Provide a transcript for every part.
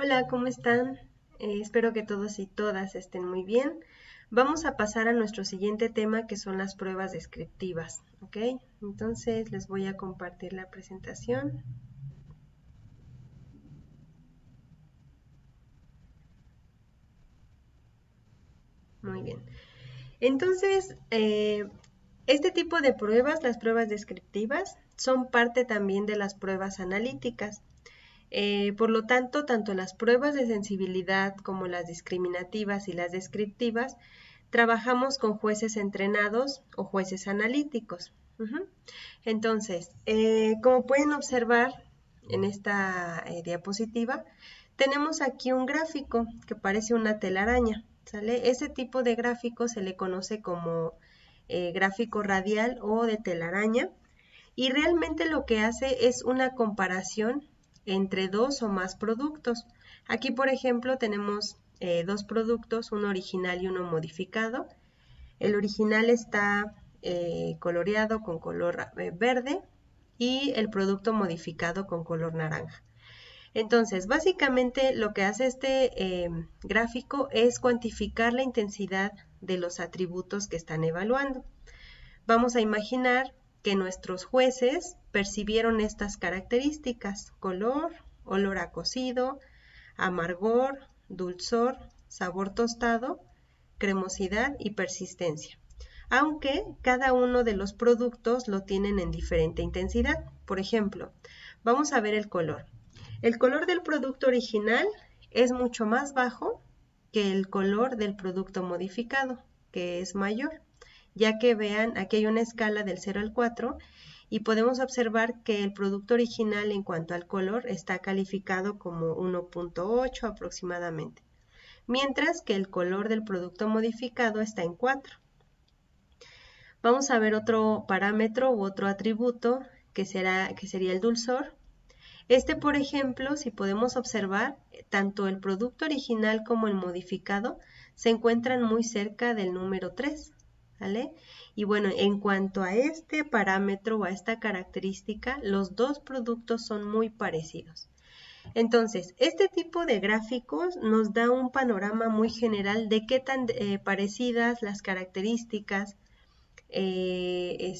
Hola, ¿cómo están? Espero que todos y todas estén muy bien. Vamos a pasar a nuestro siguiente tema que son las pruebas descriptivas, ¿ok? Entonces les voy a compartir la presentación. Muy bien. Entonces, este tipo de pruebas, las pruebas descriptivas, son parte también de las pruebas analíticas. Por lo tanto, tanto las pruebas de sensibilidad como las discriminativas y las descriptivas trabajamos con jueces entrenados o jueces analíticos. Entonces, como pueden observar en esta diapositiva, tenemos aquí un gráfico que parece una telaraña. ¿Sale? Ese tipo de gráfico se le conoce como gráfico radial o de telaraña y realmente lo que hace es una comparación entre dos o más productos. Aquí, por ejemplo, tenemos dos productos, uno original y uno modificado. El original está coloreado con color verde y el producto modificado con color naranja. Entonces, básicamente lo que hace este gráfico es cuantificar la intensidad de los atributos que están evaluando. Vamos a imaginar que nuestros jueces percibieron estas características: color, olor a cocido, amargor, dulzor, sabor tostado, cremosidad y persistencia. Aunque cada uno de los productos lo tienen en diferente intensidad. Por ejemplo, vamos a ver el color. El color del producto original es mucho más bajo que el color del producto modificado, que es mayor, ya que vean, aquí hay una escala del 0 al 4 y podemos observar que el producto original en cuanto al color está calificado como 1.8 aproximadamente, mientras que el color del producto modificado está en 4. Vamos a ver otro parámetro u otro atributo que sería el dulzor. Este, por ejemplo, si podemos observar, tanto el producto original como el modificado se encuentran muy cerca del número 3, ¿vale? Y bueno, en cuanto a este parámetro o a esta característica, los dos productos son muy parecidos. Entonces, este tipo de gráficos nos da un panorama muy general de qué tan parecidas las características de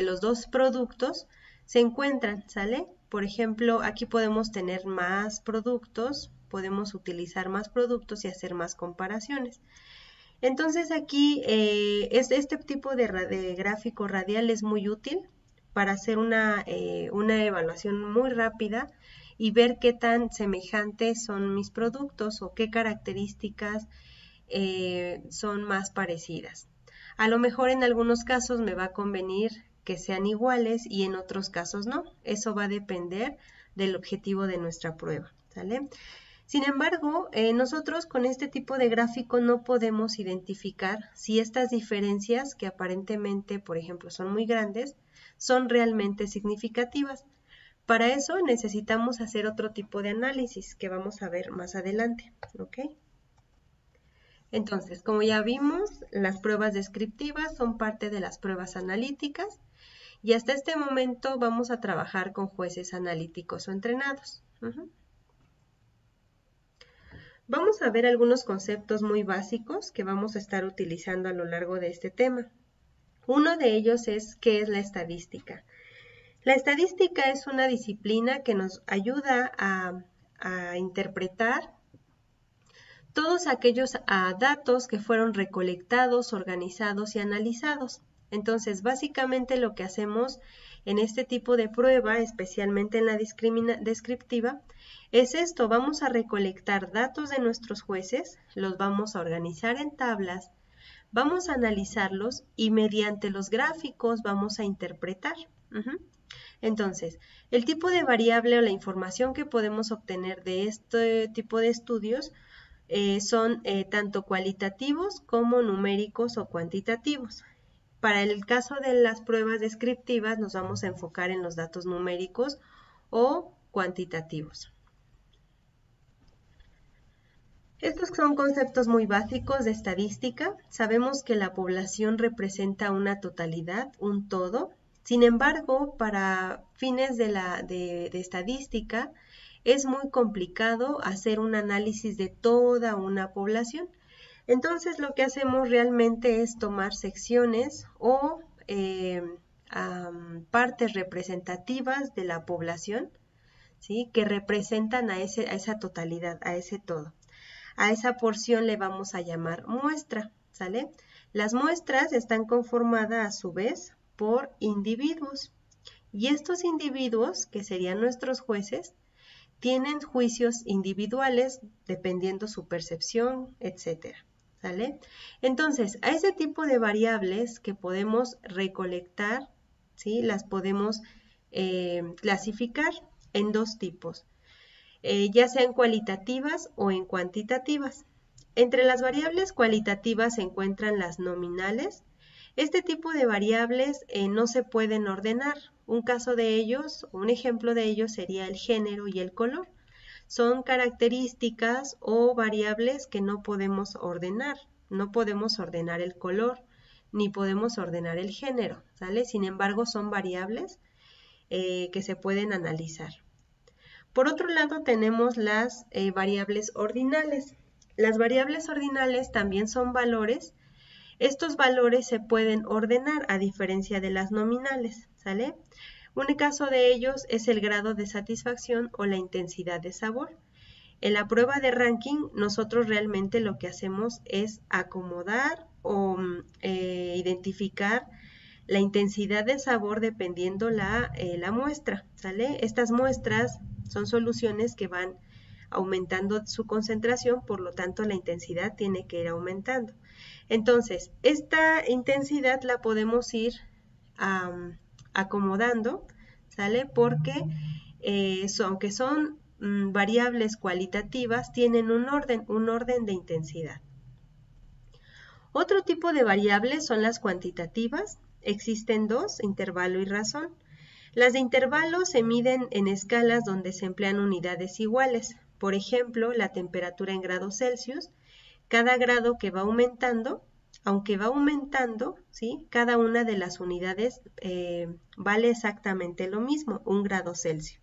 los dos productos se encuentran, ¿sale? Por ejemplo, aquí podemos tener más productos, podemos utilizar más productos y hacer más comparaciones. Entonces aquí este tipo de gráfico radial es muy útil para hacer una evaluación muy rápida y ver qué tan semejantes son mis productos o qué características son más parecidas. A lo mejor en algunos casos me va a convenir que sean iguales y en otros casos no. Eso va a depender del objetivo de nuestra prueba, ¿sale? Sin embargo, nosotros con este tipo de gráfico no podemos identificar si estas diferencias, que aparentemente, por ejemplo, son muy grandes, son realmente significativas. Para eso necesitamos hacer otro tipo de análisis que vamos a ver más adelante, ¿ok? Entonces, como ya vimos, las pruebas descriptivas son parte de las pruebas analíticas y hasta este momento vamos a trabajar con jueces analíticos o entrenados. Vamos a ver algunos conceptos muy básicos que vamos a estar utilizando a lo largo de este tema. Uno de ellos es ¿qué es la estadística? La estadística es una disciplina que nos ayuda a interpretar todos aquellos datos que fueron recolectados, organizados y analizados. Entonces, básicamente lo que hacemos en este tipo de prueba, especialmente en la descriptiva, es esto: vamos a recolectar datos de nuestros jueces, los vamos a organizar en tablas, vamos a analizarlos y mediante los gráficos vamos a interpretar. Entonces, el tipo de variable o la información que podemos obtener de este tipo de estudios son tanto cualitativos como numéricos o cuantitativos. Para el caso de las pruebas descriptivas nos vamos a enfocar en los datos numéricos o cuantitativos. Estos son conceptos muy básicos de estadística. Sabemos que la población representa una totalidad, un todo, Sin embargo, para fines de estadística, es muy complicado hacer un análisis de toda una población. Entonces, lo que hacemos realmente es tomar secciones o partes representativas de la población, ¿sí? Que representan a esa totalidad, a ese todo. A esa porción le vamos a llamar muestra, ¿sale? Las muestras están conformadas a su vez por individuos y estos individuos, que serían nuestros jueces, tienen juicios individuales dependiendo su percepción, etcétera, ¿sale? Entonces, a ese tipo de variables que podemos recolectar, ¿sí? Las podemos clasificar en dos tipos, ya sean cualitativas o en cuantitativas. Entre las variables cualitativas se encuentran las nominales. Este tipo de variables no se pueden ordenar. Un caso de ellos, un ejemplo de ellos sería el género y el color. Son características o variables que no podemos ordenar. No podemos ordenar el color, ni podemos ordenar el género, ¿sale? Sin embargo, son variables que se pueden analizar. Por otro lado, tenemos las variables ordinales. Las variables ordinales también son valores. Estos valores se pueden ordenar a diferencia de las nominales, ¿sale? Un caso de ellos es el grado de satisfacción o la intensidad de sabor. En la prueba de ranking, nosotros realmente lo que hacemos es acomodar o identificar la intensidad de sabor dependiendo la muestra, ¿sale? Estas muestras son soluciones que van aumentando su concentración, por lo tanto la intensidad tiene que ir aumentando. Entonces, esta intensidad la podemos ir acomodando, ¿sale? Porque aunque son variables cualitativas, tienen un orden de intensidad. Otro tipo de variables son las cuantitativas. Existen dos, intervalo y razón. Las de intervalo se miden en escalas donde se emplean unidades iguales. Por ejemplo, la temperatura en grados Celsius. Cada grado que va aumentando, aunque va aumentando, ¿sí? Cada una de las unidades vale exactamente lo mismo, 1 grado Celsius.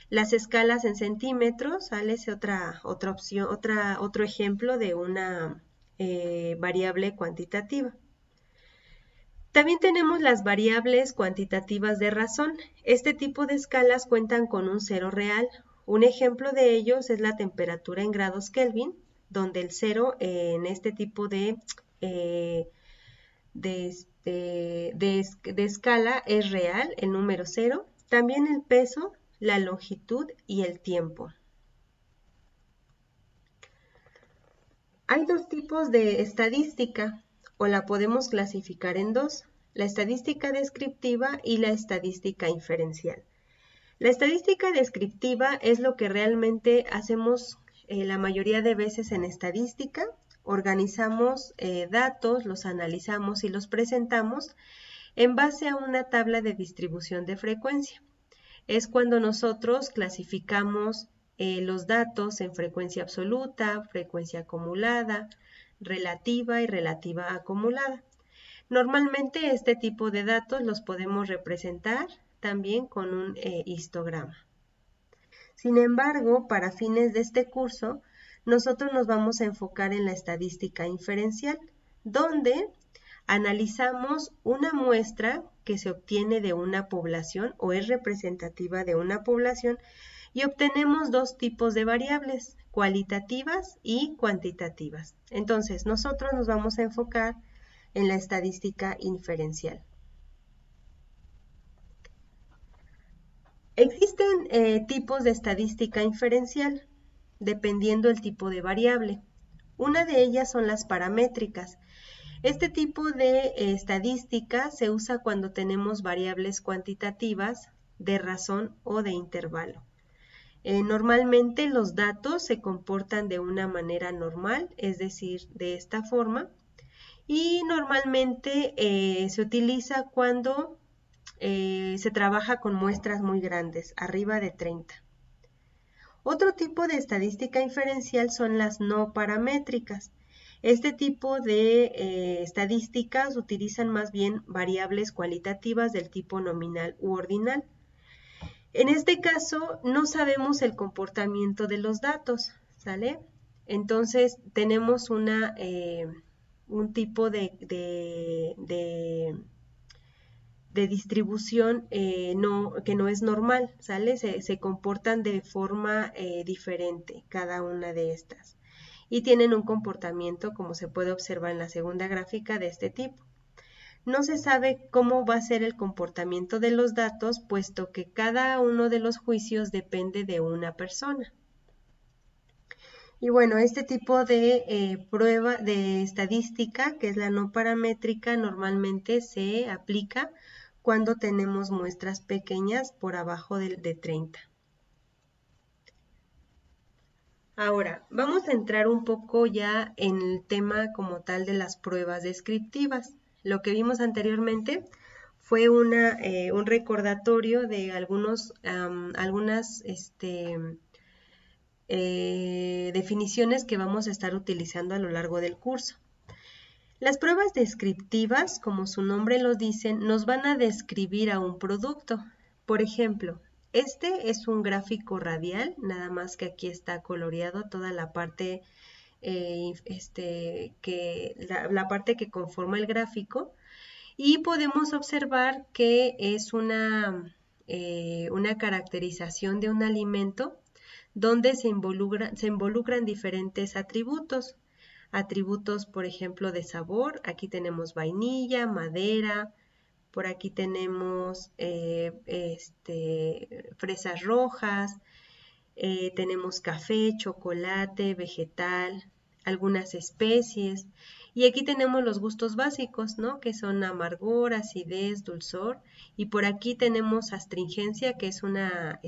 Las escalas en centímetros, ¿sale? Es otra opción, otro ejemplo de una variable cuantitativa. También tenemos las variables cuantitativas de razón. Este tipo de escalas cuentan con un cero real. Un ejemplo de ellos es la temperatura en grados Kelvin, donde el cero en este tipo de escala es real, el número 0. También el peso, la longitud y el tiempo. Hay dos tipos de estadística, o la podemos clasificar en dos, la estadística descriptiva y la estadística inferencial. La estadística descriptiva es lo que realmente hacemos la mayoría de veces en estadística. Organizamos datos, los analizamos y los presentamos en base a una tabla de distribución de frecuencia. Es cuando nosotros clasificamos los datos en frecuencia absoluta, frecuencia acumulada, relativa y relativa acumulada. Normalmente este tipo de datos los podemos representar también con un histograma. Sin embargo, para fines de este curso, nosotros nos vamos a enfocar en la estadística inferencial, donde analizamos una muestra que se obtiene de una población o es representativa de una población y obtenemos dos tipos de variables, cualitativas y cuantitativas. Entonces, nosotros nos vamos a enfocar en la estadística inferencial. Existen tipos de estadística inferencial, dependiendo del tipo de variable. Una de ellas son las paramétricas. Este tipo de estadística se usa cuando tenemos variables cuantitativas de razón o de intervalo. Normalmente los datos se comportan de una manera normal, es decir, de esta forma, y normalmente se utiliza cuando se trabaja con muestras muy grandes, arriba de 30. Otro tipo de estadística inferencial son las no paramétricas. Este tipo de estadísticas utilizan más bien variables cualitativas del tipo nominal u ordinal. En este caso, no sabemos el comportamiento de los datos, ¿sale? Entonces, tenemos un tipo de distribución que no es normal, ¿sale? Se comportan de forma diferente cada una de estas y tienen un comportamiento, como se puede observar en la segunda gráfica, de este tipo. No se sabe cómo va a ser el comportamiento de los datos, puesto que cada uno de los juicios depende de una persona. Y bueno, este tipo de prueba de estadística, que es la no paramétrica, normalmente se aplica cuando tenemos muestras pequeñas por abajo de 30. Ahora, vamos a entrar un poco ya en el tema como tal de las pruebas descriptivas. Lo que vimos anteriormente fue un recordatorio de algunas definiciones que vamos a estar utilizando a lo largo del curso. Las pruebas descriptivas, como su nombre lo dice, nos van a describir a un producto. Por ejemplo, este es un gráfico radial, nada más que aquí está coloreado toda la parte, la parte que conforma el gráfico, y podemos observar que es una caracterización de un alimento donde se involucran diferentes atributos. Atributos, por ejemplo, de sabor. Aquí tenemos vainilla, madera, por aquí tenemos fresas rojas, tenemos café, chocolate, vegetal, algunas especies. Y aquí tenemos los gustos básicos, ¿no? Que son amargor, acidez, dulzor. Y por aquí tenemos astringencia, que es una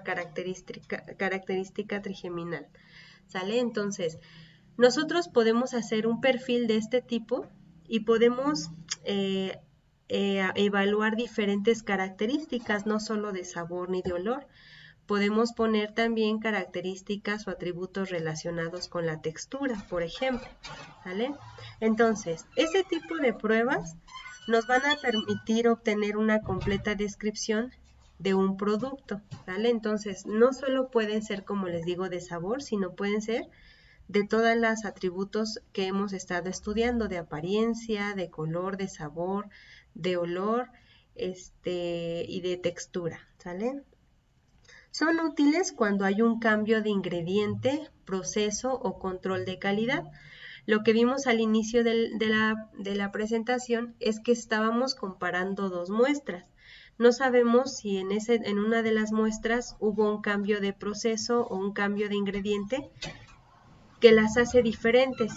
característica trigeminal. ¿Sale? Entonces, nosotros podemos hacer un perfil de este tipo y podemos evaluar diferentes características, no solo de sabor ni de olor. Podemos poner también características o atributos relacionados con la textura, por ejemplo, ¿vale? Entonces, ese tipo de pruebas nos van a permitir obtener una completa descripción de un producto, ¿vale? Entonces, no solo pueden ser, como les digo, de sabor, sino pueden ser de todos los atributos que hemos estado estudiando, de apariencia, de color, de sabor, de olor, y de textura, ¿sale? Son útiles cuando hay un cambio de ingrediente, proceso o control de calidad. Lo que vimos al inicio de la presentación es que estábamos comparando dos muestras. No sabemos si en una de las muestras hubo un cambio de proceso o un cambio de ingrediente que las hace diferentes.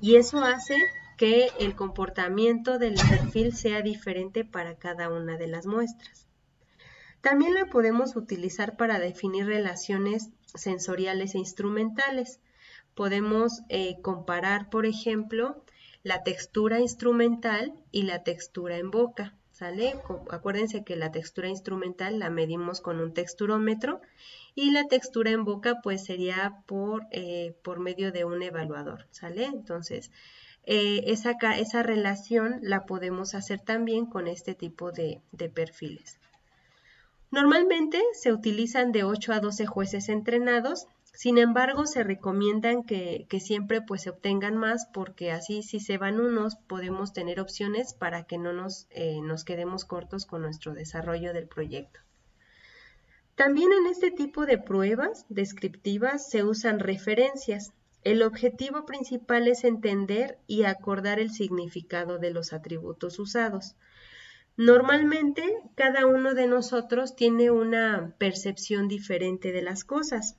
Y eso hace que el comportamiento del perfil sea diferente para cada una de las muestras. También la podemos utilizar para definir relaciones sensoriales e instrumentales. Podemos comparar, por ejemplo, la textura instrumental y la textura en boca, ¿sale? Acuérdense que la textura instrumental la medimos con un texturómetro y la textura en boca pues sería por medio de un evaluador, ¿sale? Entonces, esa relación la podemos hacer también con este tipo de perfiles. Normalmente se utilizan de 8 a 12 jueces entrenados, sin embargo se recomiendan que siempre pues se obtengan más porque así si se van unos podemos tener opciones para que no nos quedemos cortos con nuestro desarrollo del proyecto. También en este tipo de pruebas descriptivas se usan referencias. El objetivo principal es entender y acordar el significado de los atributos usados. Normalmente, cada uno de nosotros tiene una percepción diferente de las cosas.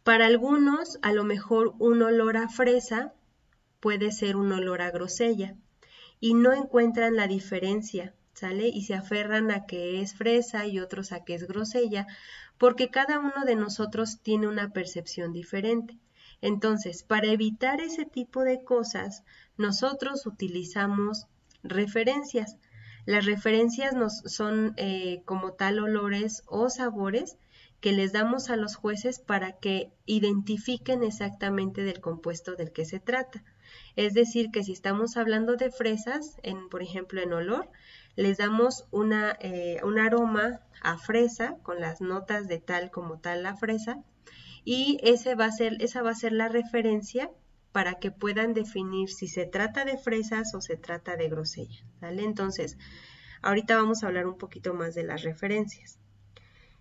Para algunos, a lo mejor un olor a fresa puede ser un olor a grosella y no encuentran la diferencia, ¿sale? Y se aferran a que es fresa y otros a que es grosella, porque cada uno de nosotros tiene una percepción diferente. Entonces, para evitar ese tipo de cosas, nosotros utilizamos referencias. Las referencias son como tal olores o sabores que les damos a los jueces para que identifiquen exactamente del compuesto del que se trata. Es decir, que si estamos hablando de fresas, por ejemplo en olor, les damos un aroma a fresa con las notas de tal como tal la fresa, y esa va a ser la referencia para que puedan definir si se trata de fresas o se trata de grosella, ¿vale? Entonces, ahorita vamos a hablar un poquito más de las referencias.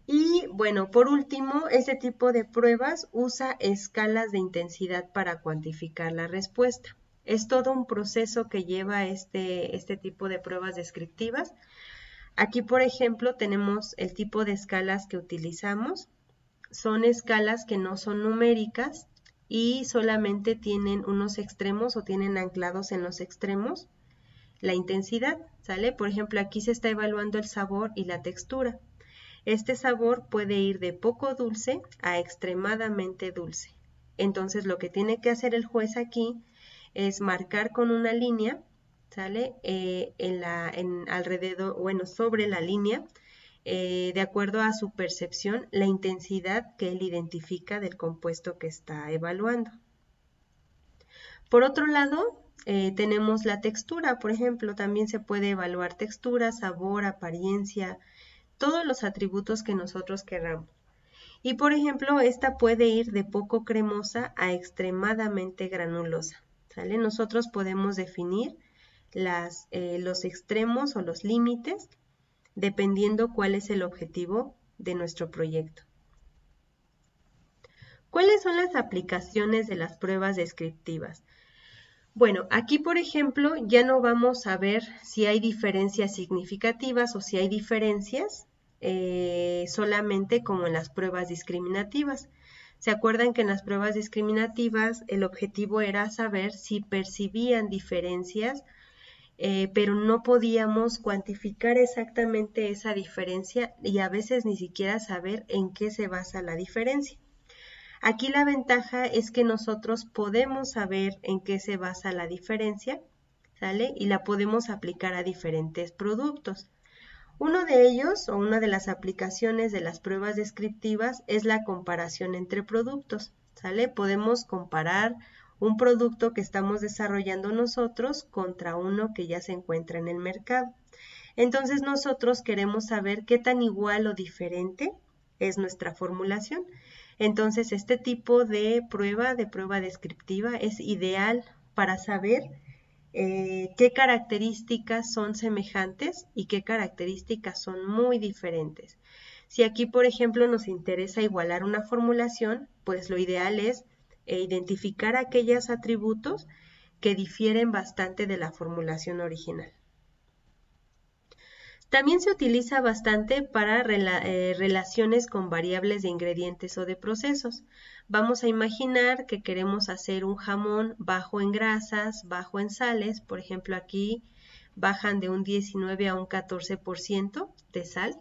Y bueno, por último, este tipo de pruebas usa escalas de intensidad para cuantificar la respuesta. Es todo un proceso que lleva este tipo de pruebas descriptivas. Aquí, por ejemplo, tenemos el tipo de escalas que utilizamos. Son escalas que no son numéricas y solamente tienen unos extremos o tienen anclados en los extremos la intensidad, ¿sale? Por ejemplo, aquí se está evaluando el sabor y la textura. Este sabor puede ir de poco dulce a extremadamente dulce. Entonces, lo que tiene que hacer el juez aquí es marcar con una línea, ¿sale? Alrededor, bueno, sobre la línea, de acuerdo a su percepción, la intensidad que él identifica del compuesto que está evaluando. Por otro lado, tenemos la textura, por ejemplo, también se puede evaluar textura, sabor, apariencia, todos los atributos que nosotros queramos. Y por ejemplo, esta puede ir de poco cremosa a extremadamente granulosa, ¿sale? Nosotros podemos definir los extremos o los límites dependiendo cuál es el objetivo de nuestro proyecto. ¿Cuáles son las aplicaciones de las pruebas descriptivas? Bueno, aquí por ejemplo ya no vamos a ver si hay diferencias significativas o si hay diferencias solamente como en las pruebas discriminativas. ¿Se acuerdan que en las pruebas discriminativas el objetivo era saber si percibían diferencias, pero no podíamos cuantificar exactamente esa diferencia y a veces ni siquiera saber en qué se basa la diferencia? Aquí la ventaja es que nosotros podemos saber en qué se basa la diferencia, ¿sale? Y la podemos aplicar a diferentes productos. Uno de ellos, o una de las aplicaciones de las pruebas descriptivas, es la comparación entre productos, ¿sale? Podemos comparar un producto que estamos desarrollando nosotros contra uno que ya se encuentra en el mercado. Entonces nosotros queremos saber qué tan igual o diferente es nuestra formulación. Entonces este tipo de prueba descriptiva, es ideal para saber qué características son semejantes y qué características son muy diferentes. Si aquí, por ejemplo, nos interesa igualar una formulación, pues lo ideal es identificar aquellos atributos que difieren bastante de la formulación original. También se utiliza bastante para relaciones con variables de ingredientes o de procesos. Vamos a imaginar que queremos hacer un jamón bajo en grasas, bajo en sales. Por ejemplo, aquí bajan de un 19 a un 14% de sal.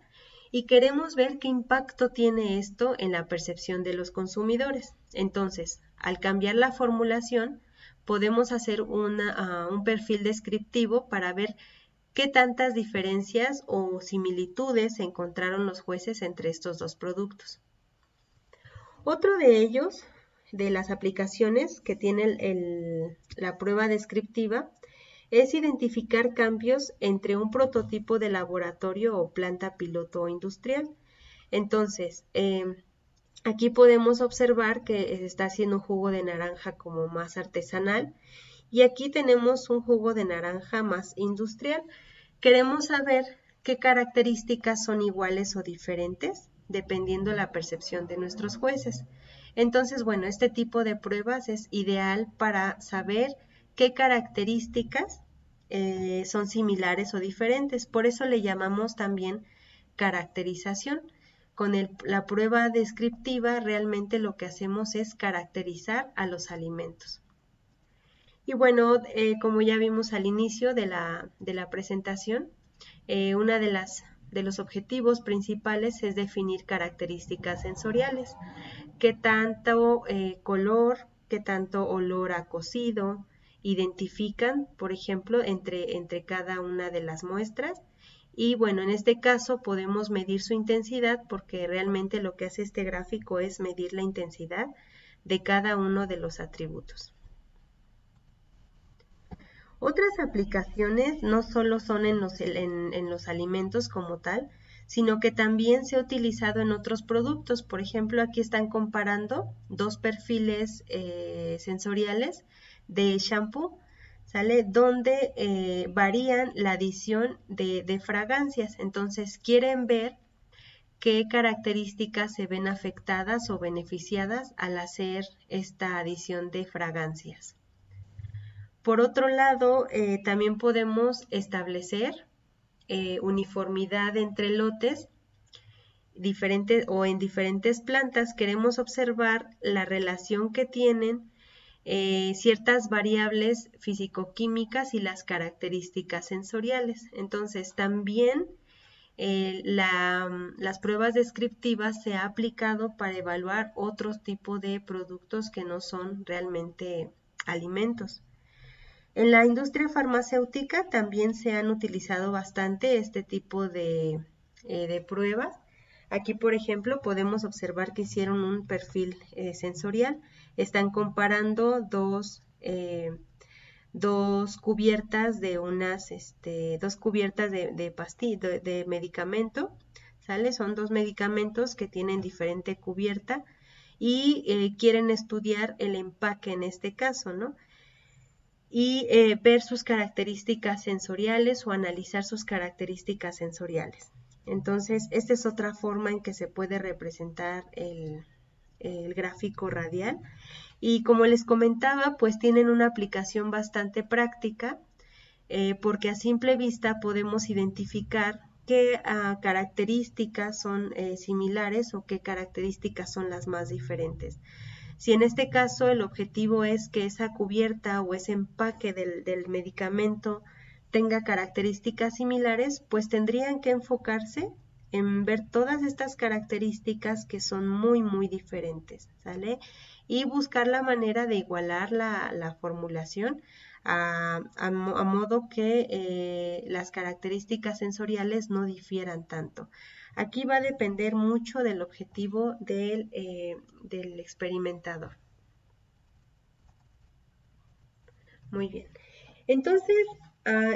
Y queremos ver qué impacto tiene esto en la percepción de los consumidores. Entonces, al cambiar la formulación, podemos hacer un perfil descriptivo para ver ¿qué tantas diferencias o similitudes encontraron los jueces entre estos dos productos? Otro de ellos, de las aplicaciones que tiene la prueba descriptiva, es identificar cambios entre un prototipo de laboratorio o planta piloto industrial. Entonces, aquí podemos observar que se está haciendo un jugo de naranja como más artesanal y aquí tenemos un jugo de naranja más industrial. Queremos saber qué características son iguales o diferentes dependiendo la percepción de nuestros jueces. Entonces, bueno, este tipo de pruebas es ideal para saber qué características son similares o diferentes. Por eso le llamamos también caracterización. Con la prueba descriptiva realmente lo que hacemos es caracterizar a los alimentos. Y bueno, como ya vimos al inicio de la presentación, una de los objetivos principales es definir características sensoriales. Qué tanto color, qué tanto olor a cocido identifican, por ejemplo, entre cada una de las muestras Y bueno, en este caso podemos medir su intensidad porque realmente lo que hace este gráfico es medir la intensidad de cada uno de los atributos. Otras aplicaciones no solo son en los alimentos como tal, sino que también se ha utilizado en otros productos. Por ejemplo, aquí están comparando dos perfiles sensoriales de shampoo, ¿sale? Donde varían la adición de fragancias. Entonces, quieren ver qué características se ven afectadas o beneficiadas al hacer esta adición de fragancias. Por otro lado, también podemos establecer uniformidad entre lotes diferentes o en diferentes plantas. Queremos observar la relación que tienen ciertas variables físico-químicas y las características sensoriales. Entonces, también las pruebas descriptivas se ha aplicado para evaluar otros tipos de productos que no son realmente alimentos. En la industria farmacéutica también se han utilizado bastante este tipo de pruebas. Aquí, por ejemplo, podemos observar que hicieron un perfil sensorial. Están comparando dos cubiertas de dos cubiertas de medicamento, ¿sale? Son dos medicamentos que tienen diferente cubierta y quieren estudiar el empaque en este caso, ¿no? Y ver sus características sensoriales o analizar sus características sensoriales. Entonces, esta es otra forma en que se puede representar el gráfico radial. Y como les comentaba, pues tienen una aplicación bastante práctica porque a simple vista podemos identificar qué características son similares o qué características son las más diferentes. Si en este caso el objetivo es que esa cubierta o ese empaque del medicamento tenga características similares, pues tendrían que enfocarse en ver todas estas características que son muy diferentes, ¿sale? Y buscar la manera de igualar la formulación a modo que las características sensoriales no difieran tanto. Aquí va a depender mucho del objetivo del experimentador. Muy bien. Entonces,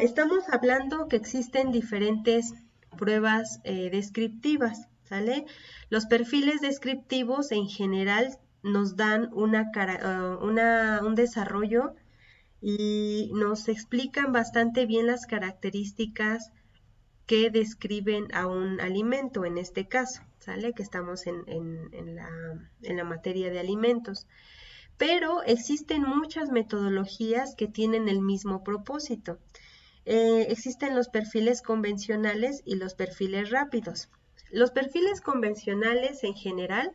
estamos hablando que existen diferentes pruebas descriptivas, ¿sale? Los perfiles descriptivos en general nos dan un desarrollo y nos explican bastante bien las características que describen a un alimento, en este caso, ¿sale? Que estamos en la materia de alimentos. Pero existen muchas metodologías que tienen el mismo propósito. Existen los perfiles convencionales y los perfiles rápidos. Los perfiles convencionales en general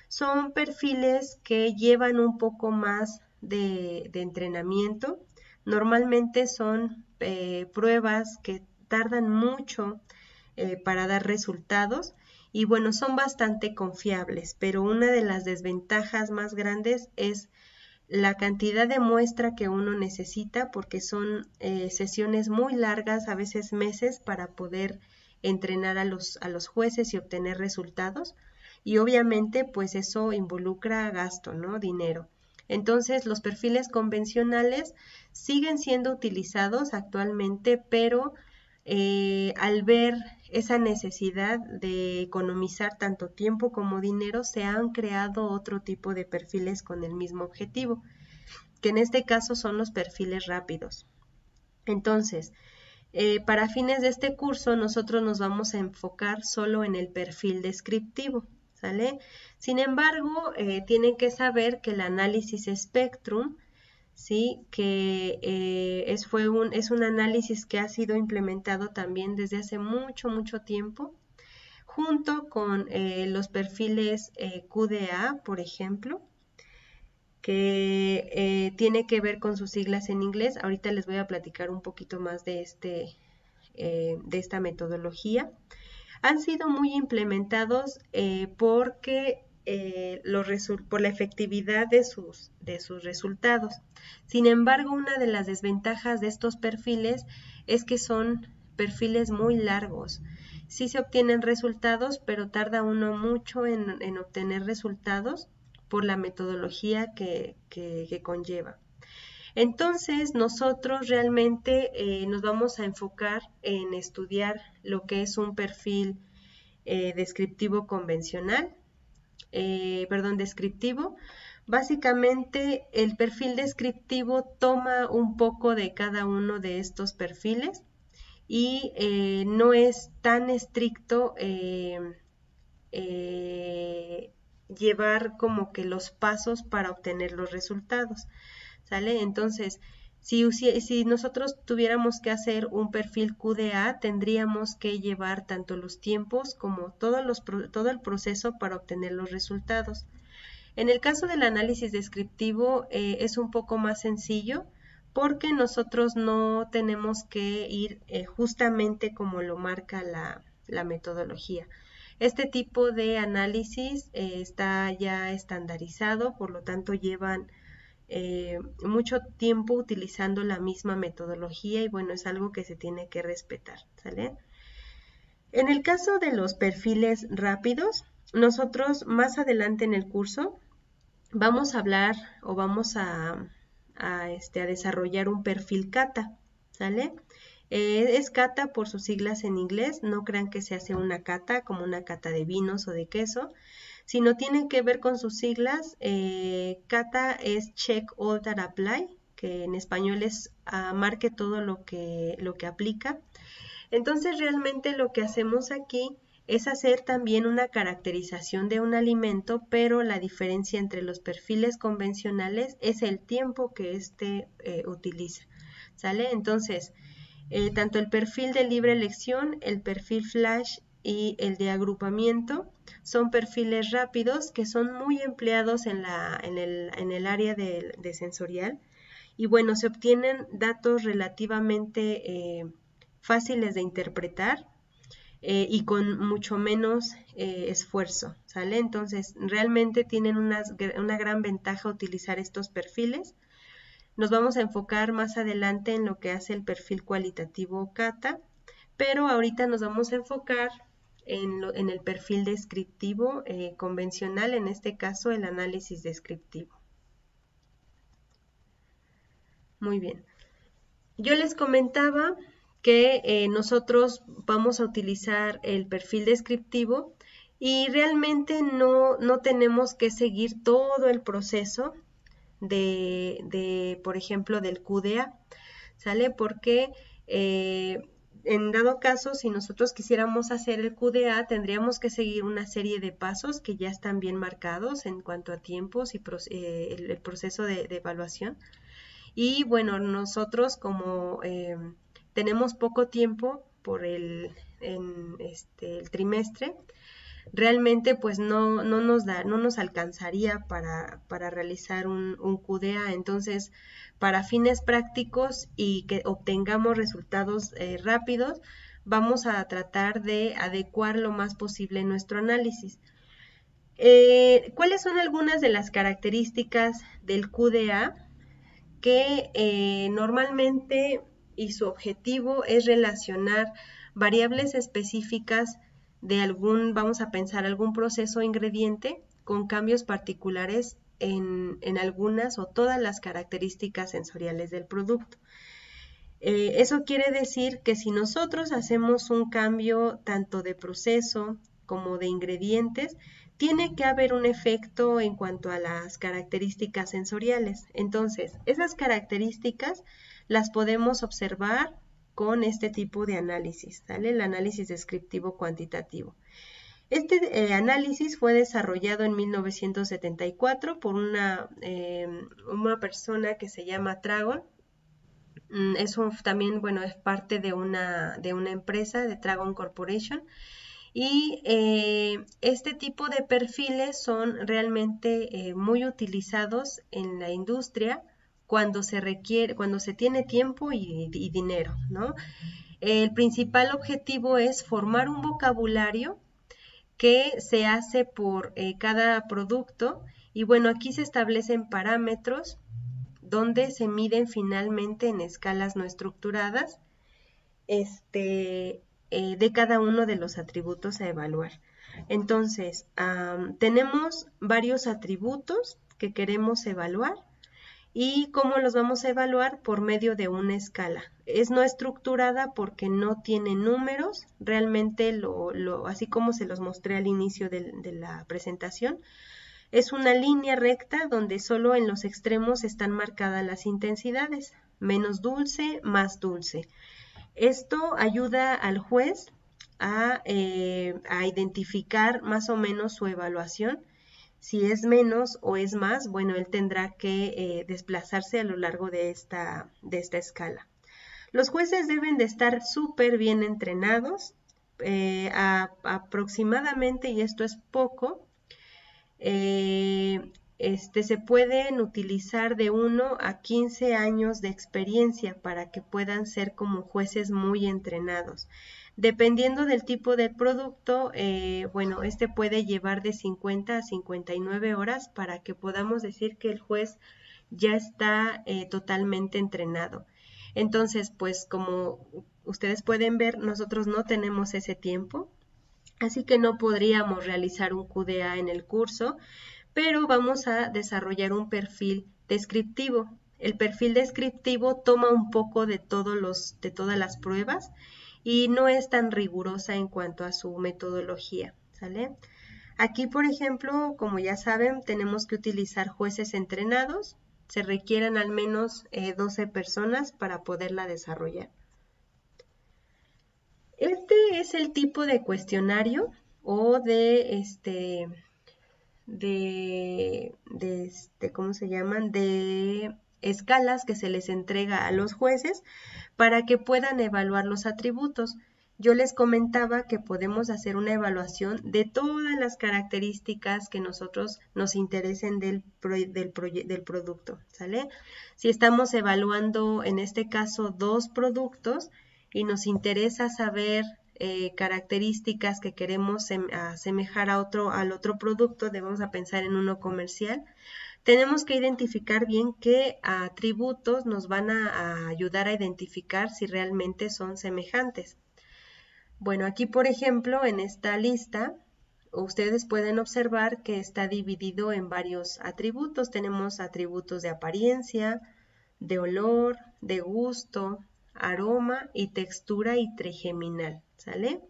son perfiles que llevan un poco más de entrenamiento. Normalmente son pruebas que tardan mucho para dar resultados y bueno, son bastante confiables, pero una de las desventajas más grandes es la cantidad de muestra que uno necesita porque son sesiones muy largas, a veces meses, para poder entrenar a los jueces y obtener resultados. Y obviamente pues eso involucra gasto, ¿no? Dinero. Entonces los perfiles convencionales siguen siendo utilizados actualmente, pero al ver esa necesidad de economizar tanto tiempo como dinero, se han creado otro tipo de perfiles con el mismo objetivo, que en este caso son los perfiles rápidos. Entonces, para fines de este curso, nosotros nos vamos a enfocar solo en el perfil descriptivo, ¿sale? Sin embargo, tienen que saber que el análisis Spectrum, ¿sí? Que es un análisis que ha sido implementado también desde hace mucho tiempo, junto con los perfiles QDA, por ejemplo, que tiene que ver con sus siglas en inglés. Ahorita les voy a platicar un poquito más de esta metodología. Han sido muy implementados porque por la efectividad de sus resultados. Sin embargo, una de las desventajas de estos perfiles es que son perfiles muy largos. Sí se obtienen resultados, pero tarda uno mucho en obtener resultados por la metodología que conlleva. Entonces, nosotros realmente nos vamos a enfocar en estudiar lo que es un perfil descriptivo convencional, descriptivo. Básicamente, el perfil descriptivo toma un poco de cada uno de estos perfiles y no es tan estricto llevar como que los pasos para obtener los resultados, ¿sale? Entonces, si nosotros tuviéramos que hacer un perfil QDA, tendríamos que llevar tanto los tiempos como todo el proceso para obtener los resultados. En el caso del análisis descriptivo es un poco más sencillo porque nosotros no tenemos que ir justamente como lo marca la metodología. Este tipo de análisis está ya estandarizado, por lo tanto llevan mucho tiempo utilizando la misma metodología y bueno, es algo que se tiene que respetar, ¿sale? En el caso de los perfiles rápidos, nosotros más adelante en el curso vamos a hablar o vamos a desarrollar un perfil kata, ¿sale? Es kata por sus siglas en inglés, no crean que se hace una kata como una kata de vinos o de queso, sino tiene que ver con sus siglas. Kata es Check All That Apply, que en español es marque todo lo que aplica. Entonces realmente lo que hacemos aquí es hacer también una caracterización de un alimento, pero la diferencia entre los perfiles convencionales es el tiempo que éste utiliza, ¿sale? Entonces, tanto el perfil de libre elección, el perfil flash y el de agrupamiento son perfiles rápidos que son muy empleados en el área de sensorial y bueno, se obtienen datos relativamente fáciles de interpretar y con mucho menos esfuerzo, ¿sale? Entonces, realmente tienen una gran ventaja utilizar estos perfiles. Nos vamos a enfocar más adelante en lo que hace el perfil cualitativo kata, pero ahorita nos vamos a enfocar en el perfil descriptivo convencional, en este caso el análisis descriptivo. Muy bien. Yo les comentaba que nosotros vamos a utilizar el perfil descriptivo y realmente no tenemos que seguir todo el proceso por ejemplo, del QDA, ¿sale? Porque en dado caso, si nosotros quisiéramos hacer el QDA, tendríamos que seguir una serie de pasos que ya están bien marcados en cuanto a tiempos y el proceso de evaluación. Y bueno, nosotros como tenemos poco tiempo por el trimestre, realmente pues no nos alcanzaría para realizar un QDA. Entonces, para fines prácticos y que obtengamos resultados rápidos, vamos a tratar de adecuar lo más posible nuestro análisis. ¿Cuáles son algunas de las características del QDA? Que normalmente y su objetivo es relacionar variables específicas de vamos a pensar, algún proceso o ingrediente con cambios particulares en algunas o todas las características sensoriales del producto. Eso quiere decir que si nosotros hacemos un cambio tanto de proceso como de ingredientes, tiene que haber un efecto en cuanto a las características sensoriales. Entonces, esas características las podemos observar con este tipo de análisis, ¿sale? El análisis descriptivo cuantitativo. Este análisis fue desarrollado en 1974 por una persona que se llama Tragon. Eso también, bueno, es parte de una empresa, de Tragon Corporation. Y este tipo de perfiles son realmente muy utilizados en la industria cuando se tiene tiempo y dinero, ¿no? El principal objetivo es formar un vocabulario que se hace por cada producto y bueno, aquí se establecen parámetros donde se miden finalmente en escalas no estructuradas de cada uno de los atributos a evaluar. Entonces, tenemos varios atributos que queremos evaluar. ¿Y cómo los vamos a evaluar? Por medio de una escala. Es no estructurada porque no tiene números, realmente así como se los mostré al inicio de la presentación, es una línea recta donde solo en los extremos están marcadas las intensidades, menos dulce, más dulce. Esto ayuda al juez a identificar más o menos su evaluación. Si es menos o es más, bueno, él tendrá que desplazarse a lo largo de esta escala. Los jueces deben de estar súper bien entrenados, aproximadamente, y esto es poco, se pueden utilizar de 1 a 15 años de experiencia para que puedan ser como jueces muy entrenados. Dependiendo del tipo de producto, bueno, puede llevar de 50 a 59 horas para que podamos decir que el juez ya está totalmente entrenado. Entonces, pues como ustedes pueden ver, nosotros no tenemos ese tiempo, así que no podríamos realizar un QDA en el curso, pero vamos a desarrollar un perfil descriptivo. El perfil descriptivo toma un poco de todas las pruebas y no es tan rigurosa en cuanto a su metodología, ¿sale? Aquí, por ejemplo, como ya saben, tenemos que utilizar jueces entrenados. Se requieren al menos 12 personas para poderla desarrollar. Este es el tipo de cuestionario o ¿cómo se llaman? De escalas que se les entrega a los jueces para que puedan evaluar los atributos. Yo les comentaba que podemos hacer una evaluación de todas las características que nosotros nos interesen del producto, ¿sale? Si estamos evaluando, en este caso, 2 productos y nos interesa saber características que queremos asemejar al otro producto, debemos a pensar en uno comercial. Tenemos que identificar bien qué atributos nos van a ayudar a identificar si realmente son semejantes. Bueno, aquí por ejemplo en esta lista ustedes pueden observar que está dividido en varios atributos. Tenemos atributos de apariencia, de olor, de gusto, aroma y textura y trigeminal, ¿sale?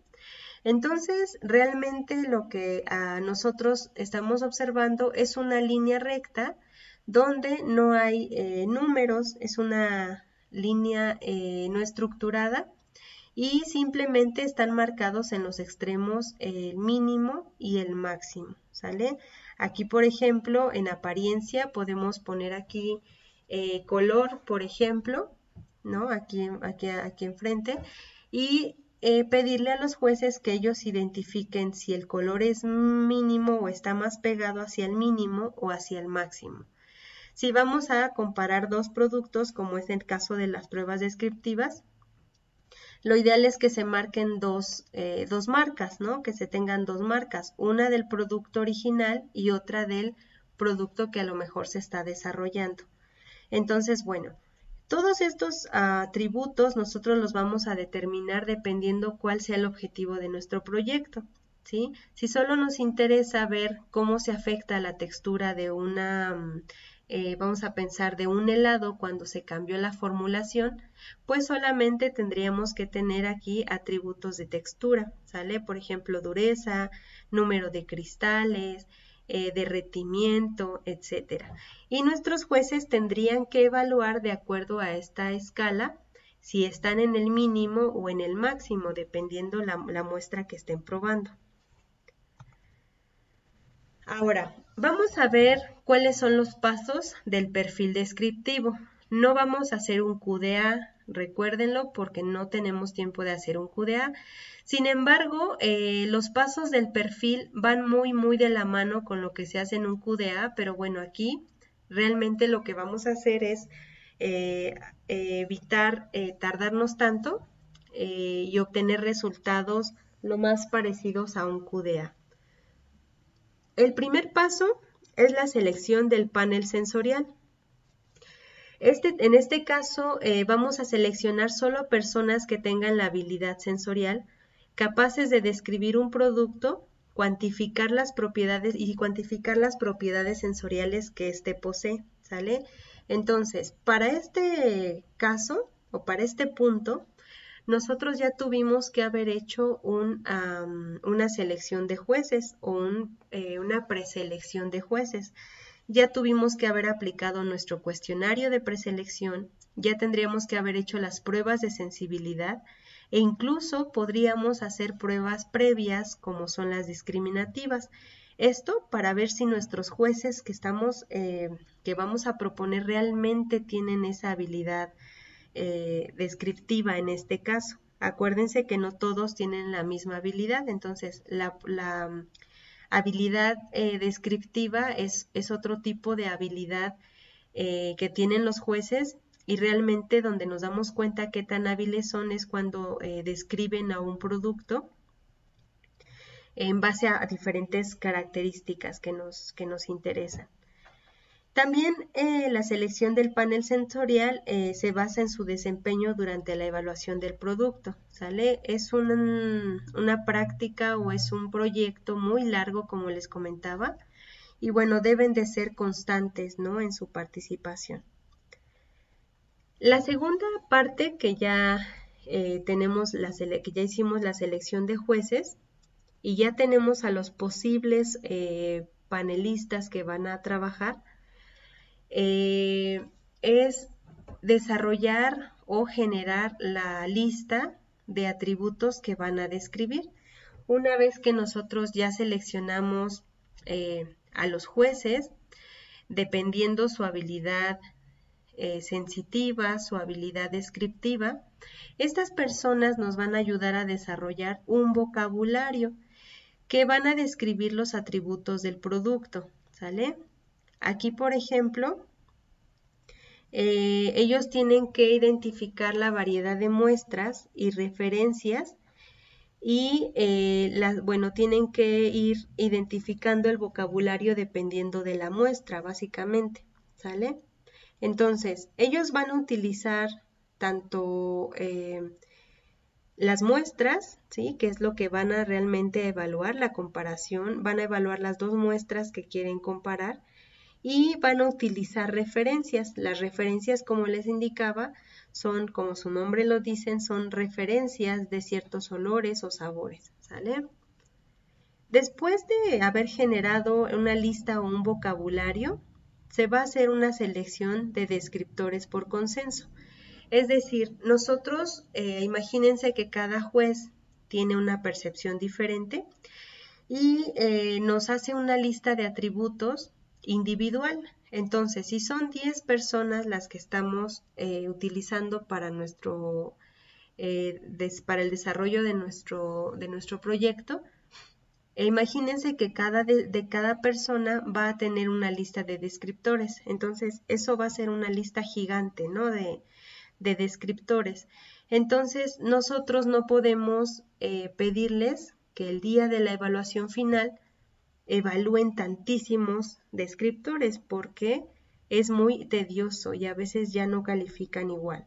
Entonces, realmente lo que nosotros estamos observando es una línea recta donde no hay números, es una línea no estructurada y simplemente están marcados en los extremos el mínimo y el máximo, ¿sale? Aquí, por ejemplo, en apariencia podemos poner aquí color, por ejemplo, ¿no? Aquí enfrente, y pedirle a los jueces que ellos identifiquen si el color es mínimo o está más pegado hacia el mínimo o hacia el máximo. Si vamos a comparar 2 productos, como es el caso de las pruebas descriptivas, lo ideal es que se marquen dos marcas, ¿no? Que se tengan 2 marcas, una del producto original y otra del producto que a lo mejor se está desarrollando. Entonces, bueno, todos estos atributos nosotros los vamos a determinar dependiendo cuál sea el objetivo de nuestro proyecto, ¿sí? Si solo nos interesa ver cómo se afecta la textura de vamos a pensar de un helado cuando se cambió la formulación, pues solamente tendríamos que tener aquí atributos de textura, ¿sale? Por ejemplo, dureza, número de cristales, derretimiento, etcétera. Y nuestros jueces tendrían que evaluar de acuerdo a esta escala si están en el mínimo o en el máximo, dependiendo la muestra que estén probando. Ahora, vamos a ver cuáles son los pasos del perfil descriptivo. No vamos a hacer un QDA, recuérdenlo, porque no tenemos tiempo de hacer un QDA. Sin embargo, los pasos del perfil van muy de la mano con lo que se hace en un QDA, pero bueno, aquí realmente lo que vamos a hacer es evitar tardarnos tanto y obtener resultados lo más parecidos a un QDA. El primer paso es la selección del panel sensorial. En este caso, vamos a seleccionar solo personas que tengan la habilidad sensorial, capaces de describir un producto, cuantificar las propiedades sensoriales que éste posee, ¿sale? Entonces, para este caso o para este punto, nosotros ya tuvimos que haber hecho una selección de jueces o una preselección de jueces. Ya tuvimos que haber aplicado nuestro cuestionario de preselección, ya tendríamos que haber hecho las pruebas de sensibilidad e incluso podríamos hacer pruebas previas como son las discriminativas. Esto para ver si nuestros jueces que vamos a proponer realmente tienen esa habilidad descriptiva en este caso. Acuérdense que no todos tienen la misma habilidad, entonces la habilidad descriptiva es otro tipo de habilidad que tienen los jueces y realmente donde nos damos cuenta qué tan hábiles son es cuando describen a un producto en base a diferentes características que nos interesan. También la selección del panel sensorial se basa en su desempeño durante la evaluación del producto, ¿sale? Es una práctica o es un proyecto muy largo, como les comentaba, y bueno, deben de ser constantes, ¿no?, en su participación. La segunda parte que ya que ya hicimos la selección de jueces y ya tenemos a los posibles panelistas que van a trabajar, es desarrollar o generar la lista de atributos que van a describir. Una vez que nosotros ya seleccionamos a los jueces, dependiendo su habilidad sensitiva, su habilidad descriptiva, estas personas nos van a ayudar a desarrollar un vocabulario que van a describir los atributos del producto, ¿sale? Aquí, por ejemplo, ellos tienen que identificar la variedad de muestras y referencias y tienen que ir identificando el vocabulario dependiendo de la muestra, básicamente, ¿sale? Entonces, ellos van a utilizar tanto las muestras, ¿sí?, que es lo que van a realmente evaluar, la comparación, van a evaluar las dos muestras que quieren comparar y van a utilizar referencias. Las referencias, como les indicaba, son, como su nombre lo dicen, son referencias de ciertos olores o sabores, ¿sale? Después de haber generado una lista o un vocabulario, se va a hacer una selección de descriptores por consenso. Es decir, nosotros, imagínense que cada juez tiene una percepción diferente y nos hace una lista de atributos individual. Entonces, si son 10 personas las que estamos utilizando para para el desarrollo de nuestro proyecto, imagínense que de cada persona va a tener una lista de descriptores. Entonces, eso va a ser una lista gigante, ¿no?, de descriptores. Entonces, nosotros no podemos pedirles que el día de la evaluación final evalúen tantísimos descriptores porque es muy tedioso y a veces ya no califican igual.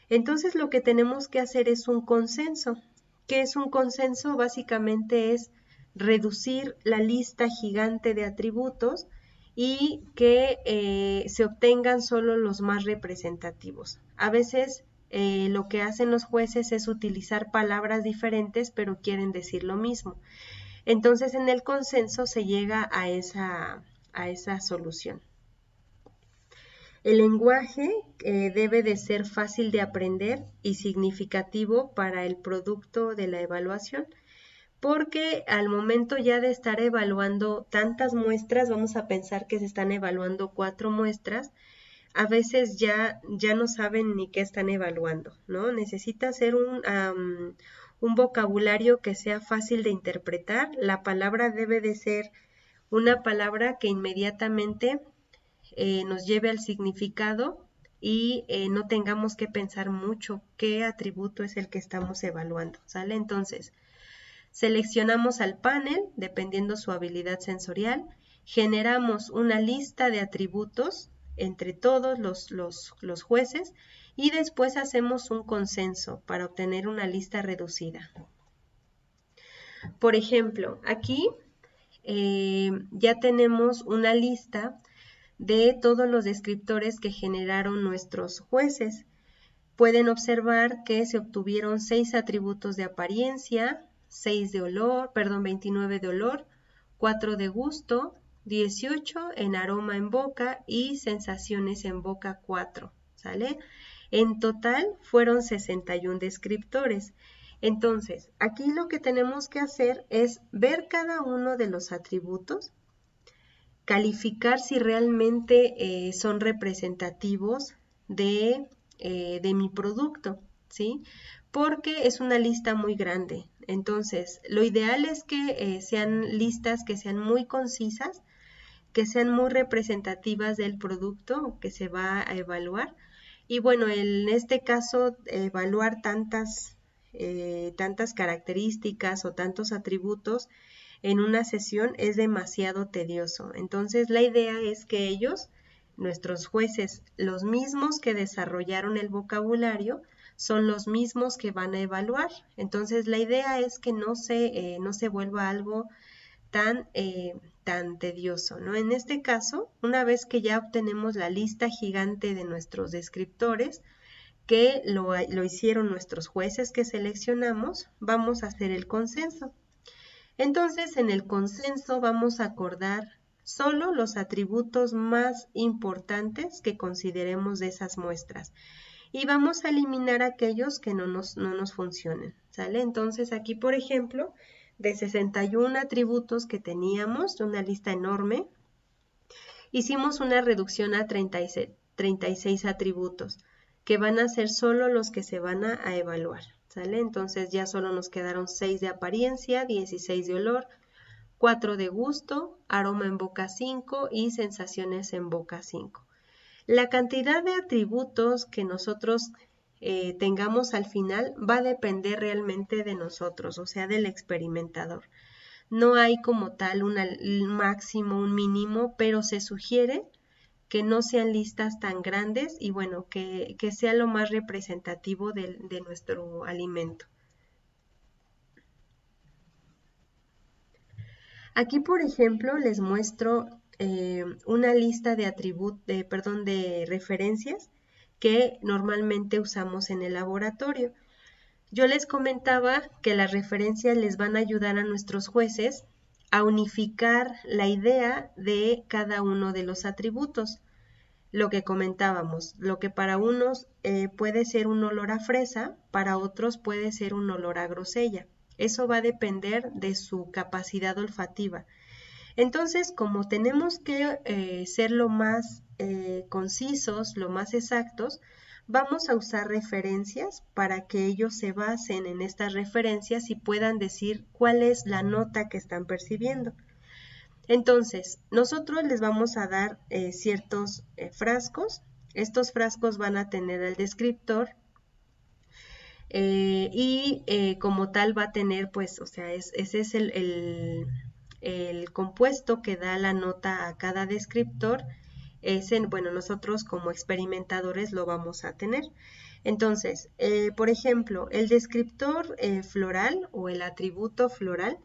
Entonces, lo que tenemos que hacer es un consenso. ¿Qué es un consenso? Básicamente es reducir la lista gigante de atributos y que se obtengan solo los más representativos. A veces lo que hacen los jueces es utilizar palabras diferentes, pero quieren decir lo mismo. Entonces, en el consenso se llega a esa solución. El lenguaje debe de ser fácil de aprender y significativo para el producto de la evaluación, porque al momento ya de estar evaluando tantas muestras, vamos a pensar que se están evaluando 4 muestras, a veces ya no saben ni qué están evaluando, ¿no? Necesita ser un vocabulario que sea fácil de interpretar. La palabra debe de ser una palabra que inmediatamente nos lleve al significado y no tengamos que pensar mucho qué atributo es el que estamos evaluando, ¿sale? Entonces, seleccionamos al panel dependiendo su habilidad sensorial, generamos una lista de atributos entre todos los jueces y después hacemos un consenso para obtener una lista reducida. Por ejemplo, aquí ya tenemos una lista de todos los descriptores que generaron nuestros jueces. Pueden observar que se obtuvieron 6 atributos de apariencia, 6 de olor, 29 de olor, 4 de gusto, 18 en aroma en boca y sensaciones en boca 4, ¿sale? En total fueron 61 descriptores. Entonces, aquí lo que tenemos que hacer es ver cada uno de los atributos, calificar si realmente son representativos de mi producto, ¿sí? Porque es una lista muy grande. Entonces, lo ideal es que sean listas que sean muy concisas, que sean muy representativas del producto que se va a evaluar. Y bueno, en este caso, evaluar tantas características o tantos atributos en una sesión es demasiado tedioso. Entonces, la idea es que ellos, nuestros jueces, los mismos que desarrollaron el vocabulario, son los mismos que van a evaluar. Entonces, la idea es que no se vuelva algo tan tedioso, ¿no? En este caso, una vez que ya obtenemos la lista gigante de nuestros descriptores, que lo hicieron nuestros jueces que seleccionamos, vamos a hacer el consenso. Entonces, en el consenso vamos a acordar solo los atributos más importantes que consideremos de esas muestras y vamos a eliminar aquellos que no nos funcionen, ¿sale? Entonces, aquí, por ejemplo, de 61 atributos que teníamos, de una lista enorme, hicimos una reducción a 36 atributos, que van a ser solo los que se van a evaluar, ¿sale? Entonces ya solo nos quedaron 6 de apariencia, 16 de olor, 4 de gusto, aroma en boca 5 y sensaciones en boca 5. La cantidad de atributos que nosotros tengamos al final va a depender realmente de nosotros, o sea, del experimentador. No hay como tal un máximo, un mínimo, pero se sugiere que no sean listas tan grandes y bueno, que sea lo más representativo de nuestro alimento. Aquí, por ejemplo, les muestro una lista de referencias que normalmente usamos en el laboratorio. Yo les comentaba que las referencias les van a ayudar a nuestros jueces a unificar la idea de cada uno de los atributos. Lo que comentábamos, lo que para unos puede ser un olor a fresa, para otros puede ser un olor a grosella. Eso va a depender de su capacidad olfativa. Entonces, como tenemos que ser lo más concisos, lo más exactos, vamos a usar referencias para que ellos se basen en estas referencias y puedan decir cuál es la nota que están percibiendo. Entonces, nosotros les vamos a dar ciertos frascos. Estos frascos van a tener el descriptor y como tal va a tener, pues, o sea, ese es el compuesto que da la nota a cada descriptor. Bueno, nosotros como experimentadores lo vamos a tener. Entonces, por ejemplo, el descriptor floral o el atributo floral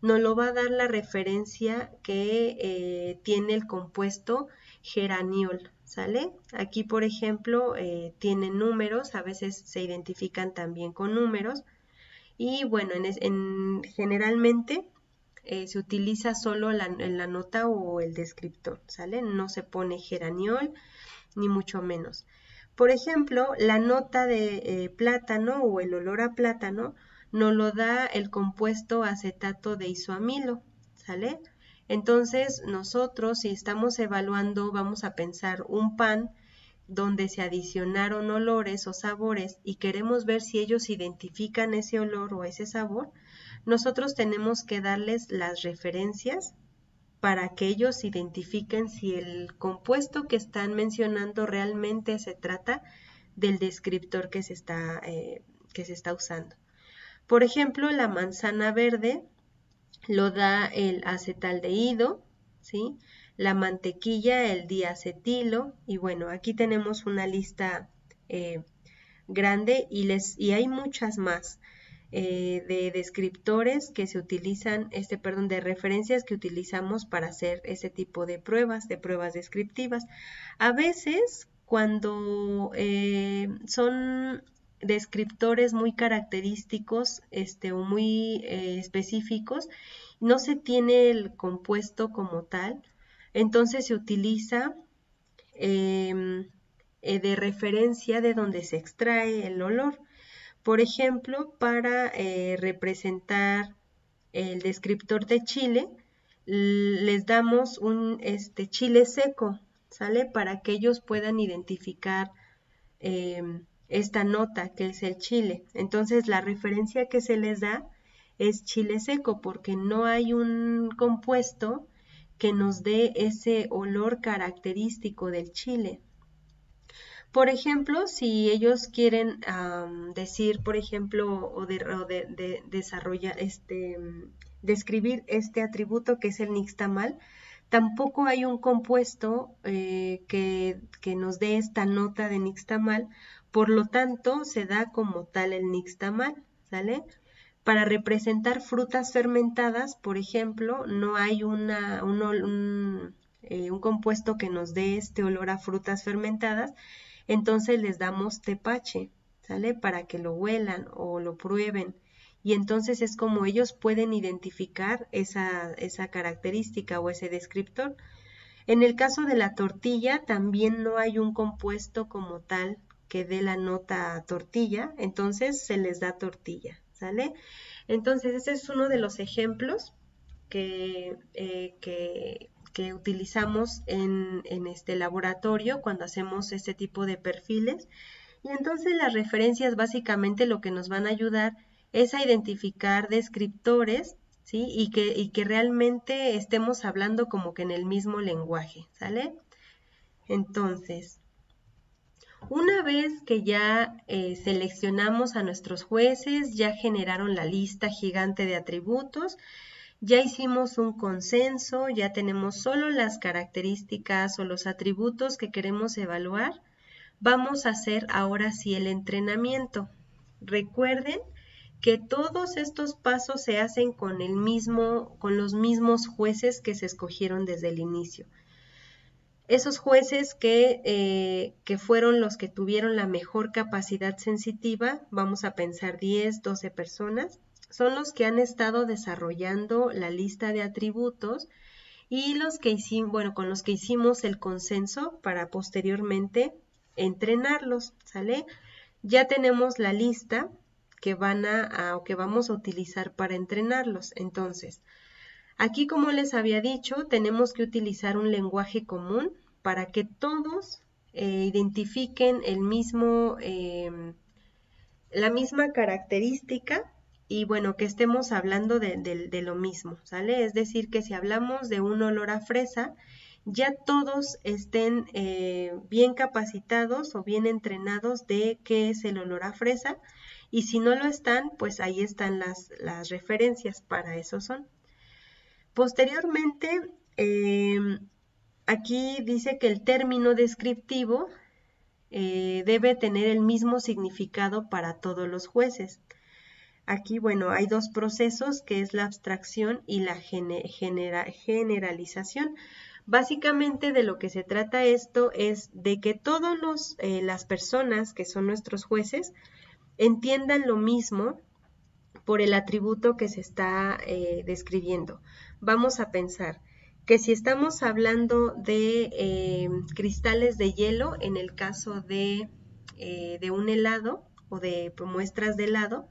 nos lo va a dar la referencia que tiene el compuesto geraniol, ¿sale? Aquí, por ejemplo, tienen números, a veces se identifican también con números y bueno, generalmente se utiliza solo la nota o el descriptor, ¿sale? No se pone geraniol ni mucho menos. Por ejemplo, la nota de plátano o el olor a plátano nos lo da el compuesto acetato de isoamilo, ¿sale? Entonces, nosotros si estamos evaluando, vamos a pensar un pan donde se adicionaron olores o sabores y queremos ver si ellos identifican ese olor o ese sabor, nosotros tenemos que darles las referencias para que ellos identifiquen si el compuesto que están mencionando realmente se trata del descriptor que se está usando. Por ejemplo, la manzana verde lo da el acetaldehído, ¿sí? la mantequilla, el diacetilo, y bueno, aquí tenemos una lista grande y hay muchas más de descriptores que se utilizan, de referencias que utilizamos para hacer ese tipo de pruebas descriptivas. A veces, cuando son descriptores muy característicos o muy específicos, no se tiene el compuesto como tal, entonces se utiliza de referencia de donde se extrae el olor. Por ejemplo, para representar el descriptor de chile, les damos un chile seco, ¿sale? Para que ellos puedan identificar esta nota que es el chile. Entonces, la referencia que se les da es chile seco porque no hay un compuesto que nos dé ese olor característico del chile. Por ejemplo, si ellos quieren decir, por ejemplo, desarrollar describir este atributo que es el nixtamal, tampoco hay un compuesto que nos dé esta nota de nixtamal, por lo tanto se da como tal el nixtamal, ¿sale? Para representar frutas fermentadas, por ejemplo, no hay un compuesto que nos dé este olor a frutas fermentadas, entonces les damos tepache, ¿sale? Para que lo huelan o lo prueben. Y entonces es como ellos pueden identificar esa característica o ese descriptor. En el caso de la tortilla, también no hay un compuesto como tal que dé la nota tortilla, entonces se les da tortilla, ¿sale? Entonces ese es uno de los ejemplos que utilizamos en este laboratorio cuando hacemos este tipo de perfiles. Y entonces las referencias básicamente lo que nos van a ayudar es a identificar descriptores, ¿sí? Y que realmente estemos hablando como que en el mismo lenguaje, ¿sale? Entonces, una vez que ya seleccionamos a nuestros jueces, ya generaron la lista gigante de atributos, ya hicimos un consenso, ya tenemos solo las características o los atributos que queremos evaluar, vamos a hacer ahora sí el entrenamiento. Recuerden que todos estos pasos se hacen con los mismos jueces que se escogieron desde el inicio. Esos jueces que fueron los que tuvieron la mejor capacidad sensitiva, vamos a pensar 10, 12 personas, son los que han estado desarrollando la lista de atributos y con los que hicimos el consenso para posteriormente entrenarlos, ¿sale? Ya tenemos la lista que que vamos a utilizar para entrenarlos. Entonces, aquí, como les había dicho, tenemos que utilizar un lenguaje común para que todos identifiquen la misma característica y bueno, que estemos hablando de lo mismo, ¿sale? Es decir, que si hablamos de un olor a fresa, ya todos estén bien capacitados o bien entrenados de qué es el olor a fresa y si no lo están, pues ahí están las referencias, para eso son. Posteriormente, aquí dice que el término descriptivo debe tener el mismo significado para todos los jueces. Aquí, bueno, hay dos procesos, que es la abstracción y la generalización. Básicamente de lo que se trata esto es de que todas las personas que son nuestros jueces entiendan lo mismo por el atributo que se está describiendo. Vamos a pensar que si estamos hablando de cristales de hielo, en el caso de un helado o de muestras de helado,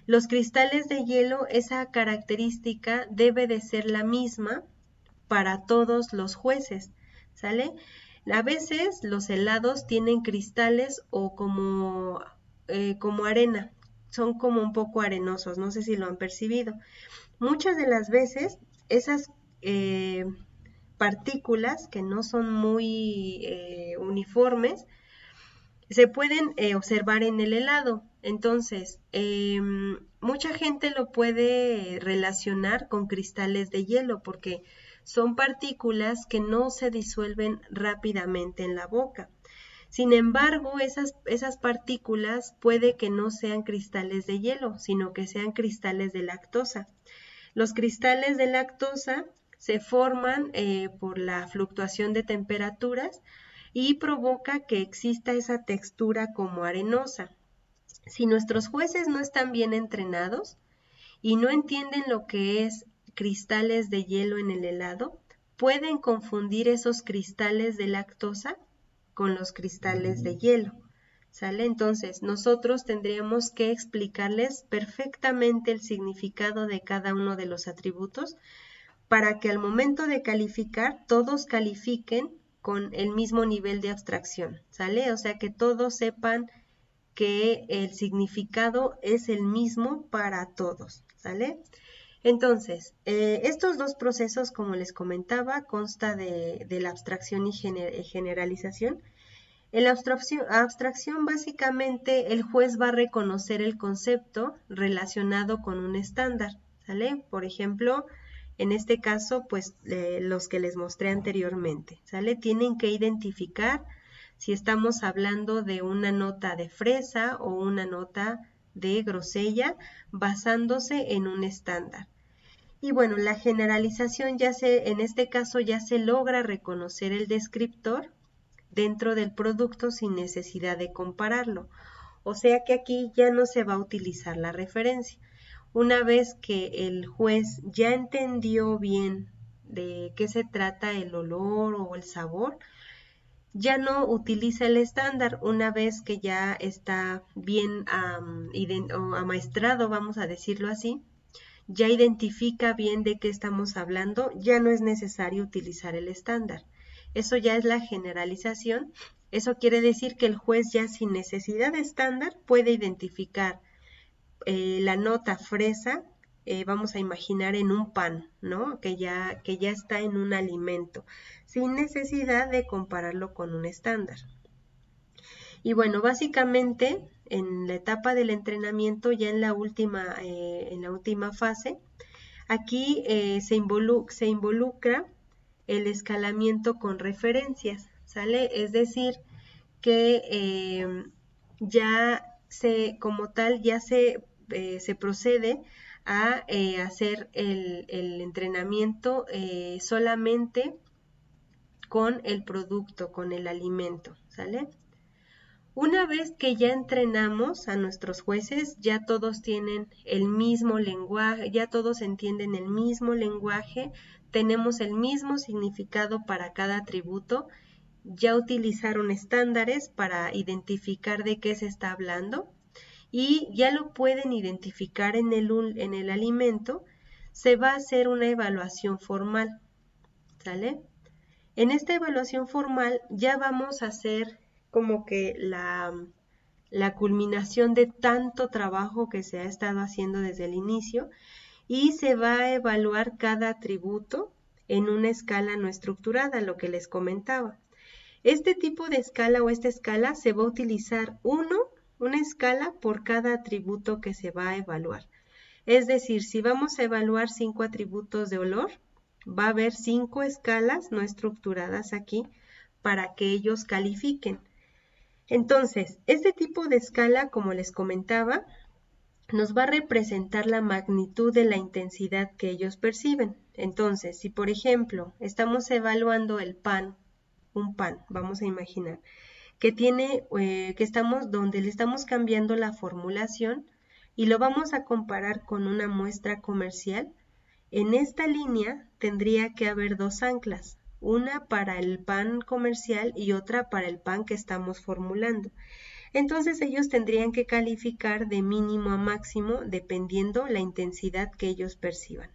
los cristales de hielo, esa característica debe de ser la misma para todos los jueces, ¿sale? A veces los helados tienen cristales o como arena, son como un poco arenosos, no sé si lo han percibido. Muchas de las veces esas partículas que no son muy uniformes se pueden observar en el helado. Entonces, mucha gente lo puede relacionar con cristales de hielo porque son partículas que no se disuelven rápidamente en la boca. Sin embargo, esas partículas puede que no sean cristales de hielo, sino que sean cristales de lactosa. Los cristales de lactosa se forman por la fluctuación de temperaturas y provoca que exista esa textura como arenosa. Si nuestros jueces no están bien entrenados y no entienden lo que es cristales de hielo en el helado, pueden confundir esos cristales de lactosa con los cristales de hielo, ¿sale? Entonces, nosotros tendríamos que explicarles perfectamente el significado de cada uno de los atributos para que al momento de calificar, todos califiquen con el mismo nivel de abstracción, ¿sale? O sea, que todos sepan que el significado es el mismo para todos, ¿sale? Entonces, estos dos procesos, como les comentaba, consta de la abstracción y generalización. En la abstracción, básicamente, el juez va a reconocer el concepto relacionado con un estándar, ¿sale? Por ejemplo, en este caso, pues, los que les mostré anteriormente, ¿sale? Tienen que identificar si estamos hablando de una nota de fresa o una nota de grosella basándose en un estándar. Y bueno, la generalización en este caso ya se logra reconocer el descriptor dentro del producto sin necesidad de compararlo. O sea que aquí ya no se va a utilizar la referencia. Una vez que el juez ya entendió bien de qué se trata el olor o el sabor, ya no utiliza el estándar. Una vez que ya está bien amaestrado, vamos a decirlo así, ya identifica bien de qué estamos hablando, ya no es necesario utilizar el estándar. Eso ya es la generalización. Eso quiere decir que el juez ya sin necesidad de estándar puede identificar la nota fresa, vamos a imaginar en un pan, ¿no? Que ya está en un alimento, sin necesidad de compararlo con un estándar. Y bueno, básicamente en la etapa del entrenamiento, ya en la última fase, aquí se involucra el escalamiento con referencias, ¿sale? Es decir, que como tal, ya se procede a hacer el entrenamiento solamente con el producto, con el alimento, ¿sale? Una vez que ya entrenamos a nuestros jueces, ya todos tienen el mismo lenguaje, ya todos entienden el mismo lenguaje, tenemos el mismo significado para cada atributo, ya utilizaron estándares para identificar de qué se está hablando y ya lo pueden identificar en el alimento, se va a hacer una evaluación formal, ¿sale? En esta evaluación formal ya vamos a hacer como que la culminación de tanto trabajo que se ha estado haciendo desde el inicio y se va a evaluar cada atributo en una escala no estructurada, lo que les comentaba. Este tipo de escala o esta escala se va a utilizar una escala por cada atributo que se va a evaluar. Es decir, si vamos a evaluar 5 atributos de olor, va a haber 5 escalas no estructuradas aquí para que ellos califiquen. Entonces, este tipo de escala, como les comentaba, nos va a representar la magnitud de la intensidad que ellos perciben. Entonces, si por ejemplo estamos evaluando el pan, un pan, vamos a imaginar, que donde le estamos cambiando la formulación y lo vamos a comparar con una muestra comercial, en esta línea tendría que haber 2 anclas, una para el pan comercial y otra para el pan que estamos formulando. Entonces ellos tendrían que calificar de mínimo a máximo dependiendo la intensidad que ellos perciban.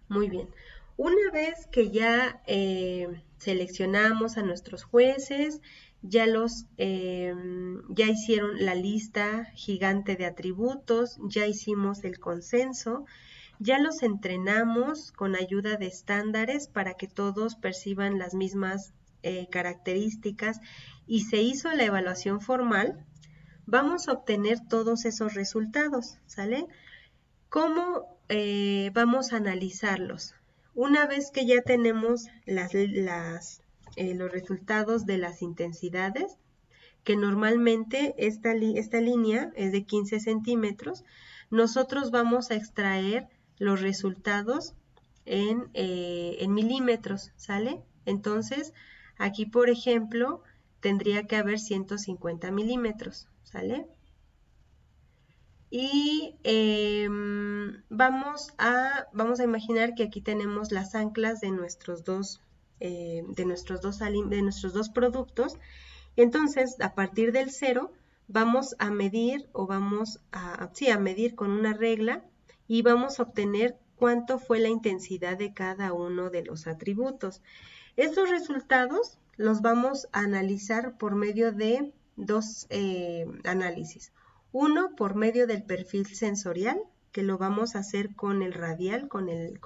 Muy bien. Una vez que ya seleccionamos a nuestros jueces, ya hicieron la lista gigante de atributos, ya hicimos el consenso, ya los entrenamos con ayuda de estándares para que todos perciban las mismas características y se hizo la evaluación formal, vamos a obtener todos esos resultados, ¿sale? ¿Cómo vamos a analizarlos. Una vez que ya tenemos los resultados de las intensidades, que normalmente esta línea es de 15 centímetros, nosotros vamos a extraer los resultados en milímetros, ¿sale? Entonces, aquí, por ejemplo, tendría que haber 150 milímetros, ¿sale? Y vamos a imaginar que aquí tenemos las anclas de nuestros dos productos. Entonces, a partir del 0, vamos a medir o vamos a medir con una regla y vamos a obtener cuánto fue la intensidad de cada uno de los atributos. Estos resultados los vamos a analizar por medio de dos análisis. Uno, por medio del perfil sensorial, que lo vamos a hacer con el radial, con el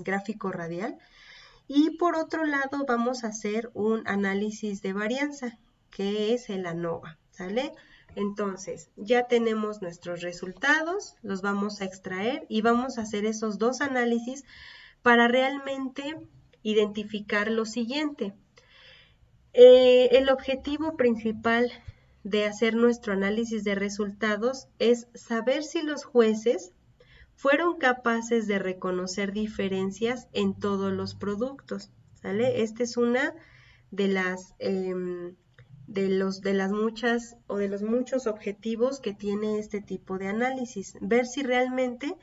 gráfico radial. Y por otro lado vamos a hacer un análisis de varianza, que es el ANOVA, ¿sale? Entonces, ya tenemos nuestros resultados, los vamos a extraer y vamos a hacer esos dos análisis para realmente identificar lo siguiente. El objetivo principal de hacer nuestro análisis de resultados es saber si los jueces fueron capaces de reconocer diferencias en todos los productos, ¿sale? Esta es una de los muchos objetivos que tiene este tipo de análisis, ver si realmente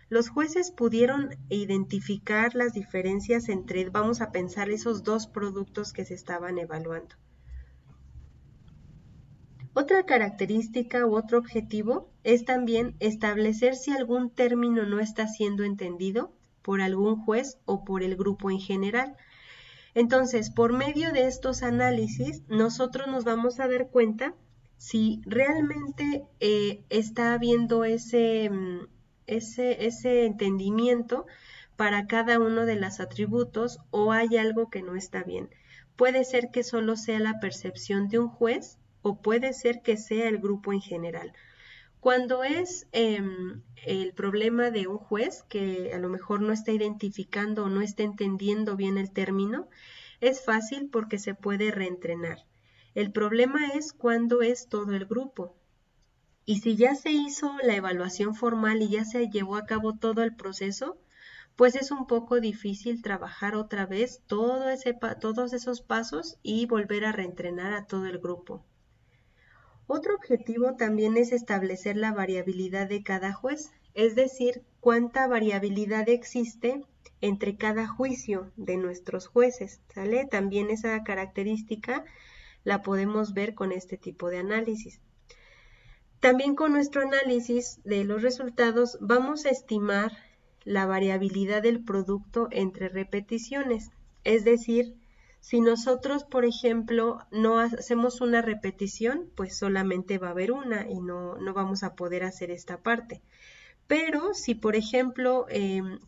los jueces pudieron identificar las diferencias entre, vamos a pensar, esos dos productos que se estaban evaluando. Otra característica u otro objetivo es también establecer si algún término no está siendo entendido por algún juez o por el grupo en general. Entonces, por medio de estos análisis, nosotros nos vamos a dar cuenta si realmente está habiendo ese entendimiento para cada uno de los atributos o hay algo que no está bien. Puede ser que solo sea la percepción de un juez o puede ser que sea el grupo en general. Cuando es el problema de un juez que a lo mejor no está identificando o no está entendiendo bien el término, es fácil porque se puede reentrenar. El problema es cuando es todo el grupo. Y si ya se hizo la evaluación formal y ya se llevó a cabo todo el proceso, pues es un poco difícil trabajar otra vez todos esos pasos y volver a reentrenar a todo el grupo. Otro objetivo también es establecer la variabilidad de cada juez, es decir, cuánta variabilidad existe entre cada juicio de nuestros jueces, ¿sale? También esa característica la podemos ver con este tipo de análisis. También con nuestro análisis de los resultados vamos a estimar la variabilidad del producto entre repeticiones, es decir, si nosotros, por ejemplo, no hacemos una repetición, pues solamente va a haber una y no vamos a poder hacer esta parte. Pero si, por ejemplo,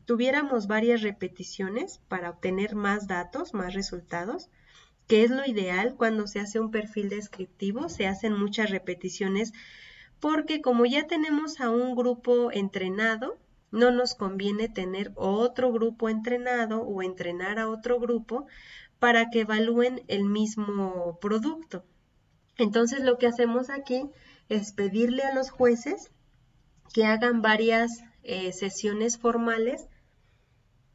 tuviéramos varias repeticiones para obtener más datos, más resultados, que es lo ideal cuando se hace un perfil descriptivo, se hacen muchas repeticiones porque como ya tenemos a un grupo entrenado, no nos conviene tener otro grupo entrenado o entrenar a otro grupo para que evalúen el mismo producto. Entonces lo que hacemos aquí es pedirle a los jueces que hagan varias sesiones formales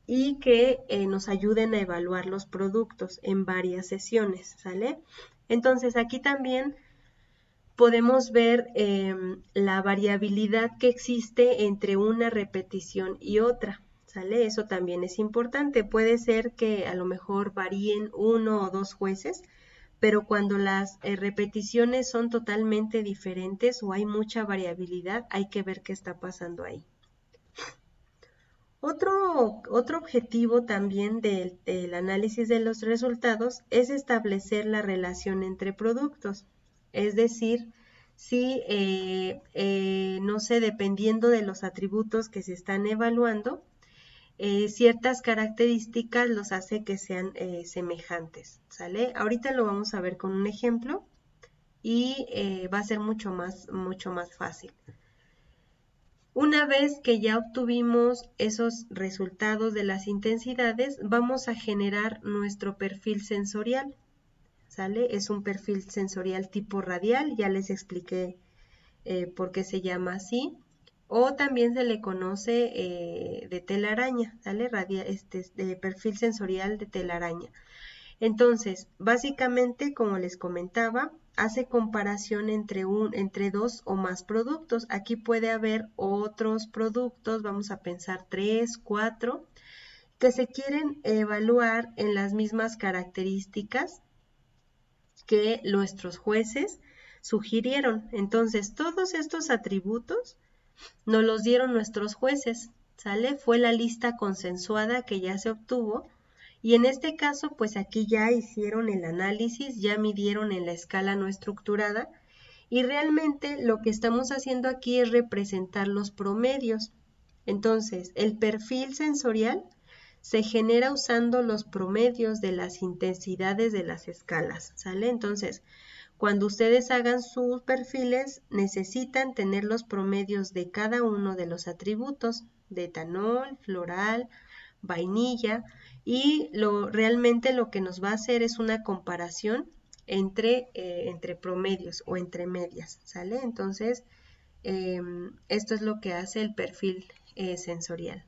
y que nos ayuden a evaluar los productos en varias sesiones, ¿sale? Entonces aquí también podemos ver la variabilidad que existe entre una repetición y otra, ¿sale? Eso también es importante. Puede ser que a lo mejor varíen uno o dos jueces, pero cuando las repeticiones son totalmente diferentes o hay mucha variabilidad, hay que ver qué está pasando ahí. Otro objetivo también del análisis de los resultados es establecer la relación entre productos. Es decir, si, no sé, dependiendo de los atributos que se están evaluando, ciertas características los hace que sean semejantes, ¿sale? Ahorita lo vamos a ver con un ejemplo y va a ser mucho más fácil. Una vez que ya obtuvimos esos resultados de las intensidades, vamos a generar nuestro perfil sensorial, ¿sale? Es un perfil sensorial tipo radial, ya les expliqué por qué se llama así, o también se le conoce de telaraña, ¿sale? De perfil sensorial de telaraña. Entonces, básicamente, como les comentaba, hace comparación entre dos o más productos. Aquí puede haber otros productos, vamos a pensar 3, 4, que se quieren evaluar en las mismas características que nuestros jueces sugirieron. Entonces, todos estos atributos nos los dieron nuestros jueces, ¿sale? Fue la lista consensuada que ya se obtuvo. Y en este caso, pues aquí ya hicieron el análisis, ya midieron en la escala no estructurada y realmente lo que estamos haciendo aquí es representar los promedios. Entonces, el perfil sensorial se genera usando los promedios de las intensidades de las escalas, ¿sale? Entonces, cuando ustedes hagan sus perfiles, necesitan tener los promedios de cada uno de los atributos, de etanol, floral, vainilla, y realmente lo que nos va a hacer es una comparación entre promedios o entre medias, ¿sale? Entonces, esto es lo que hace el perfil sensorial.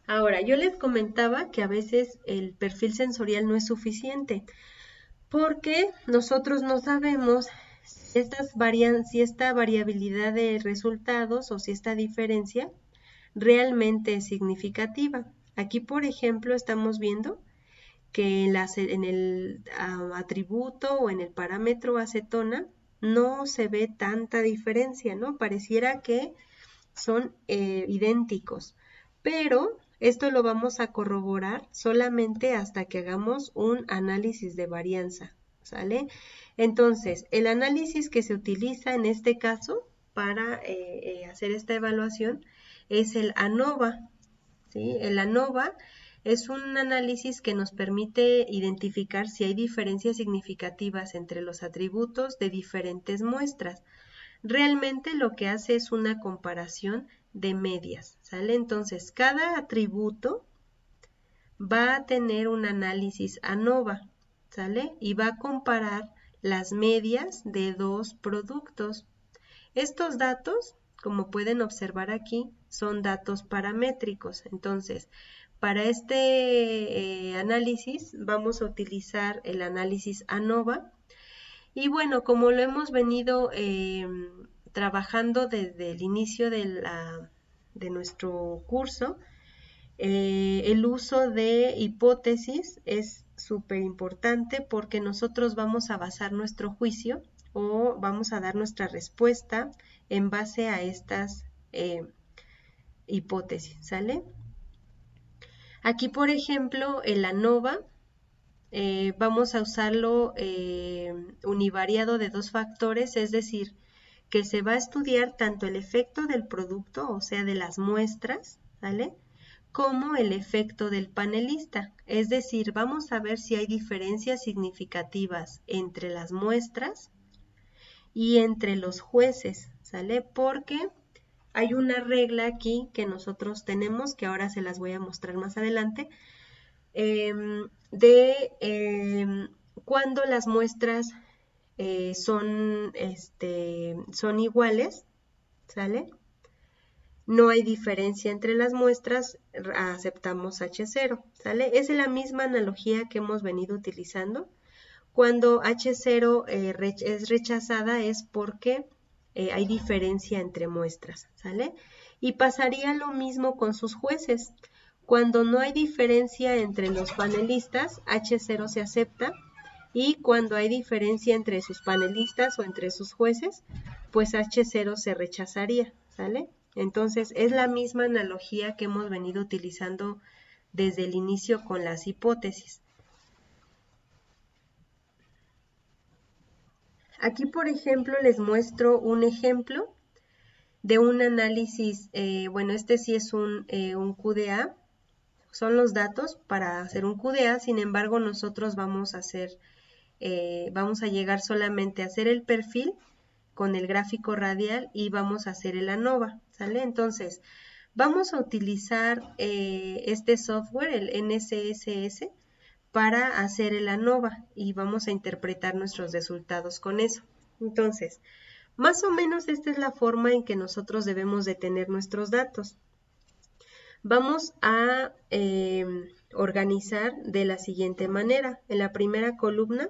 Ahora, yo les comentaba que a veces el perfil sensorial no es suficiente porque nosotros no sabemos si esta variabilidad de resultados o si esta diferencia realmente es significativa. Aquí, por ejemplo, estamos viendo que en el atributo o en el parámetro acetona no se ve tanta diferencia, ¿no? Pareciera que son idénticos, pero esto lo vamos a corroborar solamente hasta que hagamos un análisis de varianza, ¿sale? Entonces, el análisis que se utiliza en este caso para hacer esta evaluación es el ANOVA, ¿sí? El ANOVA es un análisis que nos permite identificar si hay diferencias significativas entre los atributos de diferentes muestras. Realmente lo que hace es una comparación de medias, ¿sale? Entonces, cada atributo va a tener un análisis ANOVA, ¿sale? Y va a comparar las medias de dos productos. Estos datos, como pueden observar aquí, son datos paramétricos. Entonces, para este análisis vamos a utilizar el análisis ANOVA. Y bueno, como lo hemos venido trabajando desde el inicio de nuestro curso, el uso de hipótesis es súper importante porque nosotros vamos a basar nuestro juicio o vamos a dar nuestra respuesta en base a estas hipótesis, ¿sale? Aquí, por ejemplo, el ANOVA vamos a usarlo univariado de dos factores, es decir, que se va a estudiar tanto el efecto del producto, o sea, de las muestras, ¿vale? Como el efecto del panelista, es decir, vamos a ver si hay diferencias significativas entre las muestras y entre los jueces, ¿sale? Porque hay una regla aquí que nosotros tenemos, que ahora se las voy a mostrar más adelante, cuando las muestras son iguales, ¿sale? No hay diferencia entre las muestras, aceptamos H0, ¿sale? Es la misma analogía que hemos venido utilizando. Cuando H0 es rechazada es porque hay diferencia entre muestras, ¿sale? Y pasaría lo mismo con sus jueces. Cuando no hay diferencia entre los panelistas, H0 se acepta, y cuando hay diferencia entre sus panelistas o entre sus jueces, pues H0 se rechazaría, ¿sale? Entonces es la misma analogía que hemos venido utilizando desde el inicio con las hipótesis. Aquí, por ejemplo, les muestro un ejemplo de un análisis, bueno, este sí es un QDA, son los datos para hacer un QDA, sin embargo, nosotros vamos a llegar solamente a hacer el perfil con el gráfico radial y vamos a hacer el ANOVA, ¿sale? Entonces, vamos a utilizar este software, el NCSS, para hacer el ANOVA y vamos a interpretar nuestros resultados con eso. Entonces, más o menos esta es la forma en que nosotros debemos de tener nuestros datos. Vamos a organizar de la siguiente manera. En la primera columna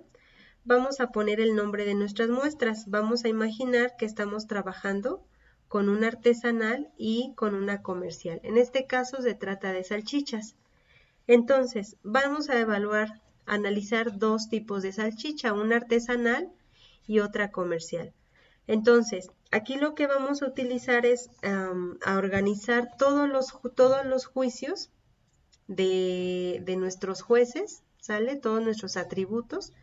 vamos a poner el nombre de nuestras muestras. Vamos a imaginar que estamos trabajando con una artesanal y con una comercial. En este caso se trata de salchichas. Entonces, vamos a analizar dos tipos de salchicha, una artesanal y otra comercial. Entonces, aquí lo que vamos a utilizar es a organizar todos los juicios de nuestros jueces, ¿sale? Todos nuestros atributos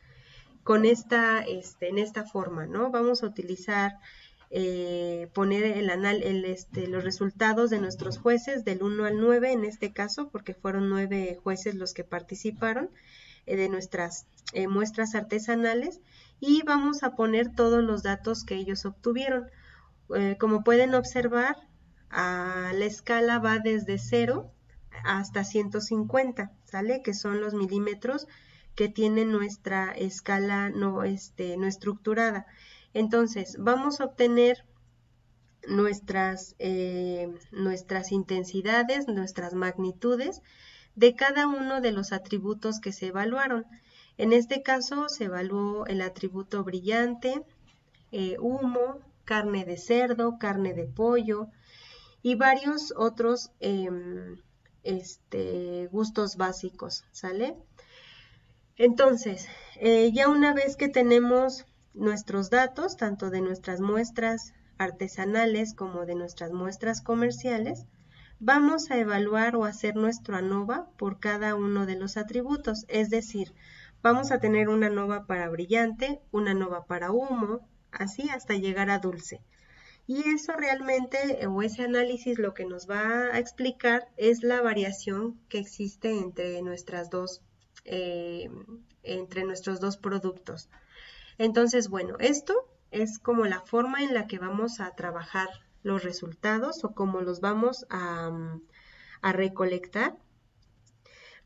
con en esta forma, ¿no? Vamos a utilizar, poner los resultados de nuestros jueces del 1 al 9 en este caso, porque fueron 9 jueces los que participaron de nuestras muestras artesanales, y vamos a poner todos los datos que ellos obtuvieron. Como pueden observar, la escala va desde 0 hasta 150, ¿sale? Que son los milímetros que tiene nuestra escala no estructurada. Entonces, vamos a obtener nuestras intensidades, nuestras magnitudes de cada uno de los atributos que se evaluaron. En este caso se evaluó el atributo brillante, humo, carne de cerdo, carne de pollo y varios otros gustos básicos, ¿sale? Entonces, ya una vez que tenemos nuestros datos, tanto de nuestras muestras artesanales como de nuestras muestras comerciales, vamos a evaluar o hacer nuestro ANOVA por cada uno de los atributos, es decir, vamos a tener una ANOVA para brillante, una ANOVA para humo, así hasta llegar a dulce. Y eso realmente, o ese análisis, lo que nos va a explicar es la variación que existe entre nuestros dos productos. Entonces, bueno, esto es como la forma en la que vamos a trabajar los resultados o cómo los vamos a recolectar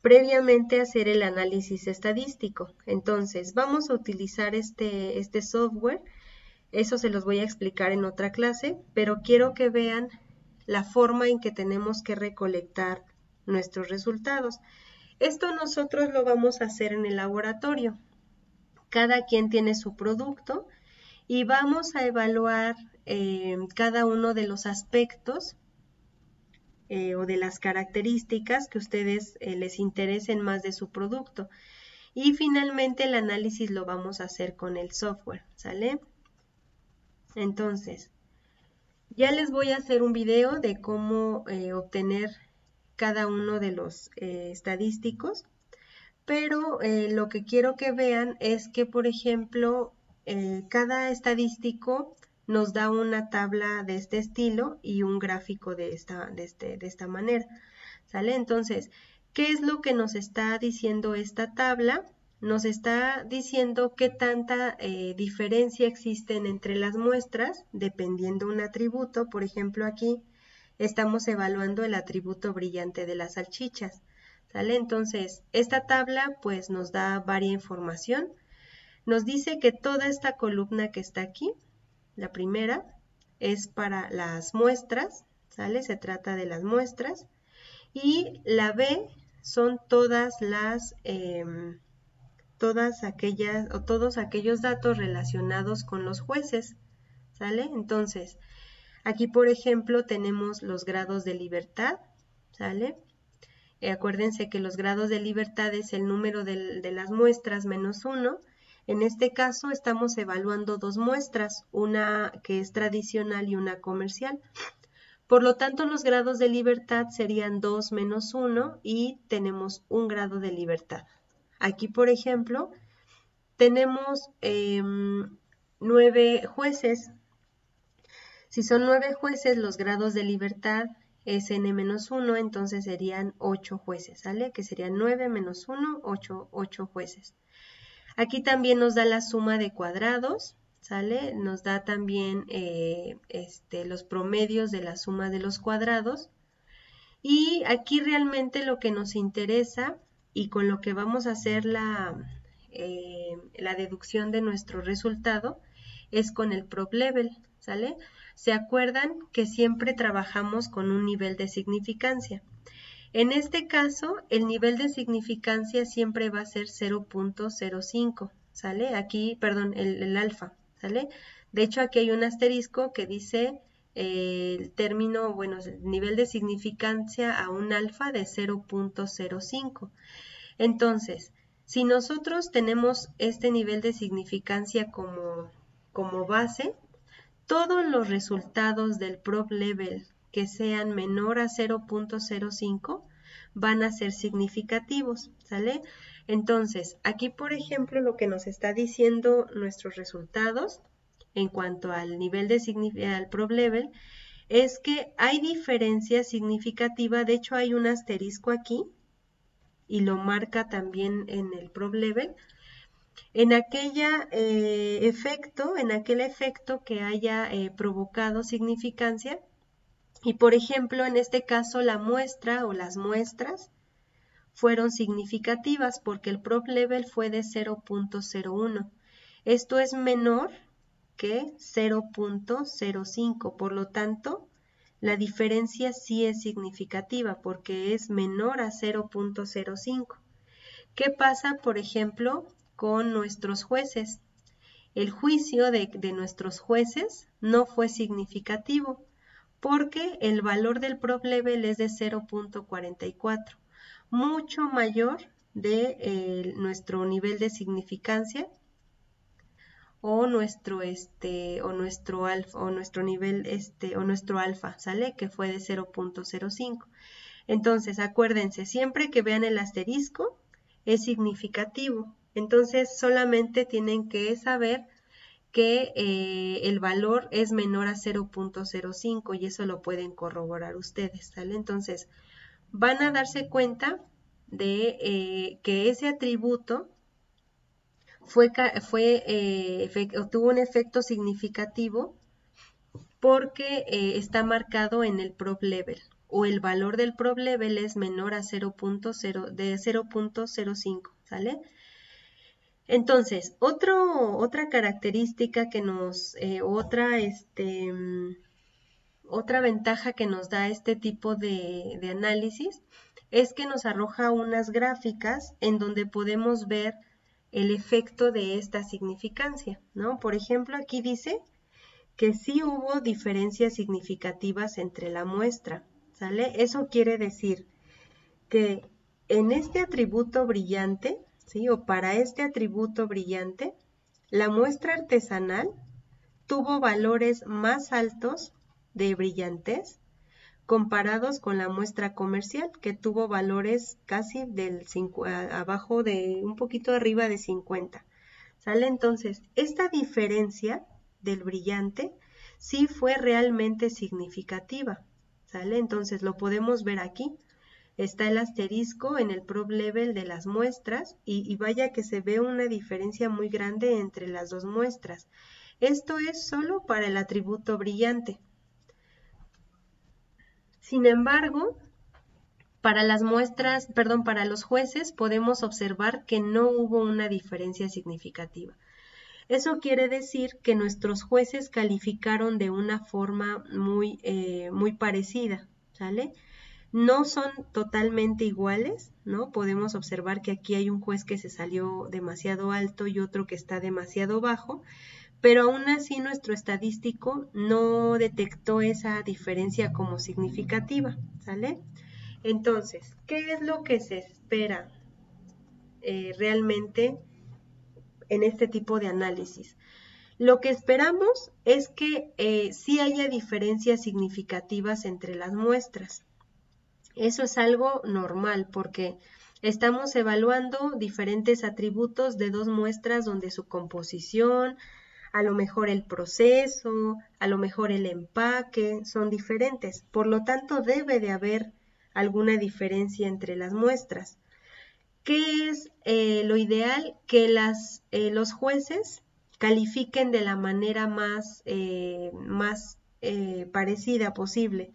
previamente a hacer el análisis estadístico. Entonces, vamos a utilizar este software. Eso se los voy a explicar en otra clase, pero quiero que vean la forma en que tenemos que recolectar nuestros resultados. Esto nosotros lo vamos a hacer en el laboratorio. Cada quien tiene su producto y vamos a evaluar cada uno de los aspectos o de las características que a ustedes les interesen más de su producto. Y finalmente el análisis lo vamos a hacer con el software, ¿sale? Entonces, ya les voy a hacer un video de cómo obtener cada uno de los estadísticos, pero lo que quiero que vean es que, por ejemplo, cada estadístico nos da una tabla de este estilo y un gráfico de esta manera, ¿sale? Entonces, ¿qué es lo que nos está diciendo esta tabla? Nos está diciendo qué tanta diferencia existen entre las muestras dependiendo un atributo. Por ejemplo, aquí estamos evaluando el atributo brillante de las salchichas, ¿sale? Entonces, esta tabla pues nos da varia información. Nos dice que toda esta columna que está aquí, la primera, es para las muestras, ¿sale? Se trata de las muestras. Y la B son todos aquellos datos relacionados con los jueces, ¿sale? Entonces, aquí por ejemplo tenemos los grados de libertad, ¿sale? Acuérdense que los grados de libertad es el número de las muestras menos 1. En este caso estamos evaluando dos muestras, una que es tradicional y una comercial. Por lo tanto, los grados de libertad serían 2 menos 1 y tenemos un grado de libertad. Aquí, por ejemplo, tenemos 9 jueces. Si son 9 jueces, los grados de libertad es n-1, entonces serían 8 jueces, ¿sale? Que serían 9 menos 1, 8 jueces. Aquí también nos da la suma de cuadrados, ¿sale? Nos da también los promedios de la suma de los cuadrados. Y aquí realmente lo que nos interesa y con lo que vamos a hacer la deducción de nuestro resultado es con el ProbLevel, ¿sale? ¿Se acuerdan que siempre trabajamos con un nivel de significancia? En este caso, el nivel de significancia siempre va a ser 0.05, ¿sale? Aquí, perdón, el alfa, ¿sale? De hecho, aquí hay un asterisco que dice el término, bueno, el nivel de significancia a un alfa de 0.05. Entonces, si nosotros tenemos este nivel de significancia como base, todos los resultados del ProbLevel que sean menor a 0.05 van a ser significativos, ¿sale? Entonces, aquí por ejemplo lo que nos está diciendo nuestros resultados en cuanto al nivel de al ProbLevel es que hay diferencia significativa, de hecho hay un asterisco aquí y lo marca también en el ProbLevel, en aquel efecto que haya provocado significancia. Y por ejemplo, en este caso la muestra o las muestras fueron significativas porque el ProbLevel fue de 0.01. Esto es menor que 0.05, por lo tanto, la diferencia sí es significativa porque es menor a 0.05. ¿Qué pasa, por ejemplo, con nuestros jueces? El juicio de nuestros jueces no fue significativo porque el valor del ProbLevel es de 0.44, mucho mayor de nuestro nivel de significancia o nuestro alfa o nuestro nivel o nuestro alfa, ¿sale? Que fue de 0.05. Entonces, acuérdense, siempre que vean el asterisco es significativo. Entonces, solamente tienen que saber que el valor es menor a 0.05 y eso lo pueden corroborar ustedes, ¿sale? Entonces, van a darse cuenta de que ese atributo tuvo un efecto significativo porque está marcado en el ProbLevel o el valor del ProbLevel es menor a 0.05, ¿sale? Entonces, otra característica que otra ventaja que nos da este tipo de análisis es que nos arroja unas gráficas en donde podemos ver el efecto de esta significancia, ¿no? Por ejemplo, aquí dice que sí hubo diferencias significativas entre la muestra, ¿sale? Eso quiere decir que en este atributo brillante, ¿sí? O para este atributo brillante, la muestra artesanal tuvo valores más altos de brillantez comparados con la muestra comercial, que tuvo valores casi abajo de, un poquito arriba de 50. ¿Sale? Entonces, esta diferencia del brillante sí fue realmente significativa. ¿Sale? Entonces, lo podemos ver aquí. Está el asterisco en el ProbLevel de las muestras y vaya que se ve una diferencia muy grande entre las dos muestras. Esto es solo para el atributo brillante. Sin embargo, para las muestras, perdón, para los jueces podemos observar que no hubo una diferencia significativa. Eso quiere decir que nuestros jueces calificaron de una forma muy parecida, ¿sale? No son totalmente iguales, ¿no? Podemos observar que aquí hay un juez que se salió demasiado alto y otro que está demasiado bajo, pero aún así nuestro estadístico no detectó esa diferencia como significativa, ¿sale? Entonces, ¿qué es lo que se espera realmente en este tipo de análisis? Lo que esperamos es que sí haya diferencias significativas entre las muestras. Eso es algo normal porque estamos evaluando diferentes atributos de dos muestras donde su composición, a lo mejor el proceso, a lo mejor el empaque, son diferentes. Por lo tanto, debe de haber alguna diferencia entre las muestras. ¿Qué es lo ideal? Que los jueces califiquen de la manera más parecida posible.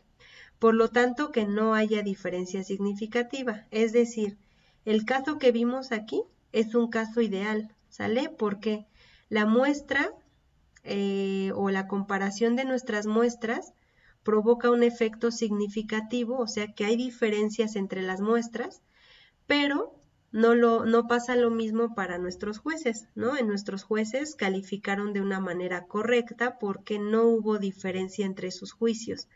Por lo tanto, que no haya diferencia significativa. Es decir, el caso que vimos aquí es un caso ideal, ¿sale? Porque la muestra o la comparación de nuestras muestras provoca un efecto significativo, o sea que hay diferencias entre las muestras, pero no pasa lo mismo para nuestros jueces, ¿no? En nuestros jueces calificaron de una manera correcta porque no hubo diferencia entre sus juicios.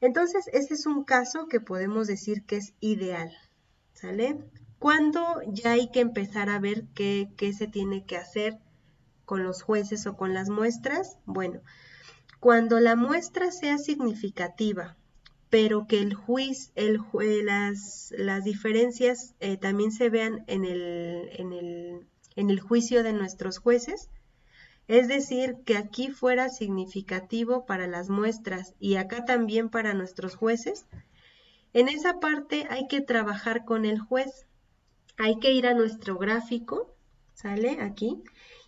Entonces, ese es un caso que podemos decir que es ideal, ¿sale? ¿Cuándo ya hay que empezar a ver qué se tiene que hacer con los jueces o con las muestras? Bueno, cuando la muestra sea significativa, pero que las diferencias también se vean en el juicio de nuestros jueces, es decir, que aquí fuera significativo para las muestras y acá también para nuestros jueces, en esa parte hay que trabajar con el juez. Hay que ir a nuestro gráfico, ¿sale? Aquí,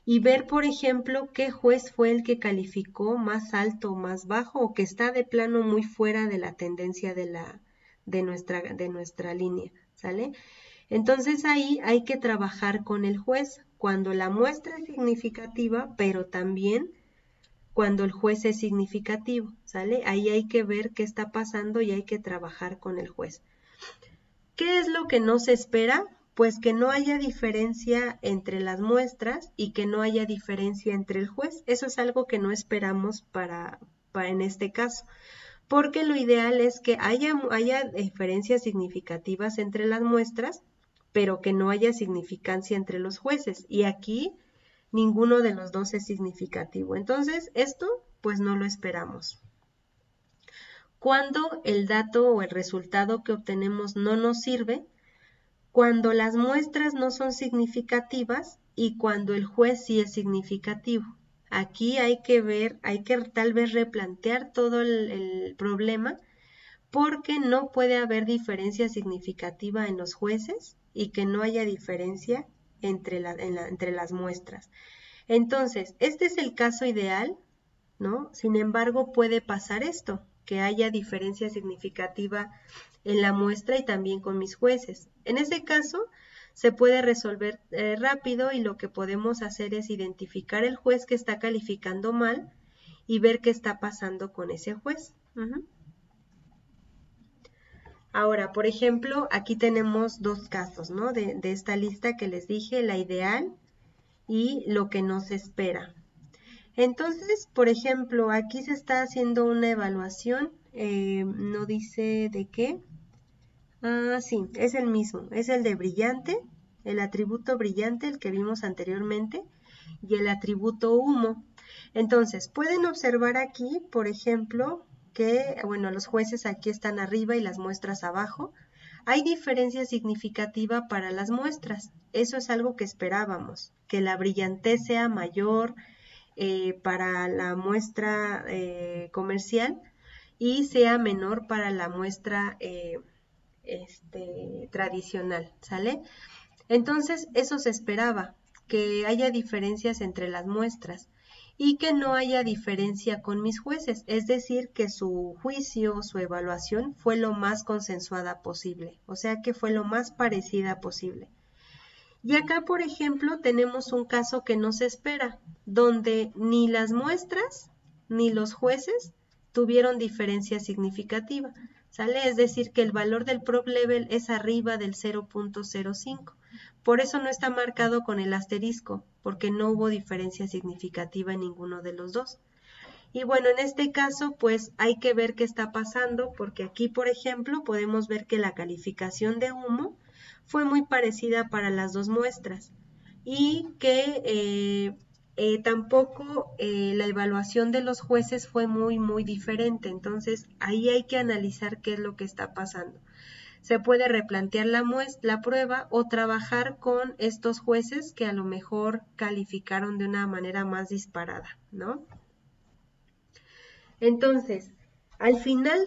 y ver, por ejemplo, qué juez fue el que calificó más alto o más bajo, o que está de plano muy fuera de la tendencia de nuestra línea, ¿sale? Entonces ahí hay que trabajar con el juez cuando la muestra es significativa, pero también cuando el juez es significativo, ¿sale? Ahí hay que ver qué está pasando y hay que trabajar con el juez. ¿Qué es lo que no se espera? Pues que no haya diferencia entre las muestras y que no haya diferencia entre el juez. Eso es algo que no esperamos para en este caso, porque lo ideal es que haya diferencias significativas entre las muestras, pero que no haya significancia entre los jueces. Y aquí ninguno de los dos es significativo. Entonces, esto pues no lo esperamos. Cuando el dato o el resultado que obtenemos no nos sirve, cuando las muestras no son significativas y cuando el juez sí es significativo. Aquí hay que ver, hay que tal vez replantear todo el problema porque no puede haber diferencia significativa en los jueces y que no haya diferencia entre las muestras. Entonces, este es el caso ideal, ¿no? Sin embargo, puede pasar esto, que haya diferencia significativa en la muestra y también con mis jueces. En ese caso, se puede resolver rápido y lo que podemos hacer es identificar el juez que está calificando mal y ver qué está pasando con ese juez. Ahora, por ejemplo, aquí tenemos dos casos, ¿no? De esta lista que les dije, la ideal y lo que no se espera. Entonces, por ejemplo, aquí se está haciendo una evaluación, no dice de qué. Ah, sí, es el mismo, es el de brillante, el atributo brillante, el que vimos anteriormente, y el atributo humo. Entonces, pueden observar aquí, por ejemplo, que, bueno, los jueces aquí están arriba y las muestras abajo. Hay diferencia significativa para las muestras. Eso es algo que esperábamos, que la brillantez sea mayor para la muestra comercial y sea menor para la muestra tradicional, ¿sale? Entonces, eso se esperaba, que haya diferencias entre las muestras y que no haya diferencia con mis jueces, es decir, que su juicio, su evaluación fue lo más consensuada posible, o sea que fue lo más parecida posible. Y acá, por ejemplo, tenemos un caso que no se espera, donde ni las muestras ni los jueces tuvieron diferencia significativa, ¿sale? Es decir, que el valor del prop level es arriba del 0.05. Por eso no está marcado con el asterisco, porque no hubo diferencia significativa en ninguno de los dos. Y bueno, en este caso, pues hay que ver qué está pasando, porque aquí, por ejemplo, podemos ver que la calificación de humo fue muy parecida para las dos muestras y que tampoco la evaluación de los jueces fue muy diferente. Entonces, ahí hay que analizar qué es lo que está pasando. Se puede replantear la prueba o trabajar con estos jueces que a lo mejor calificaron de una manera más disparada, ¿no? Entonces, al final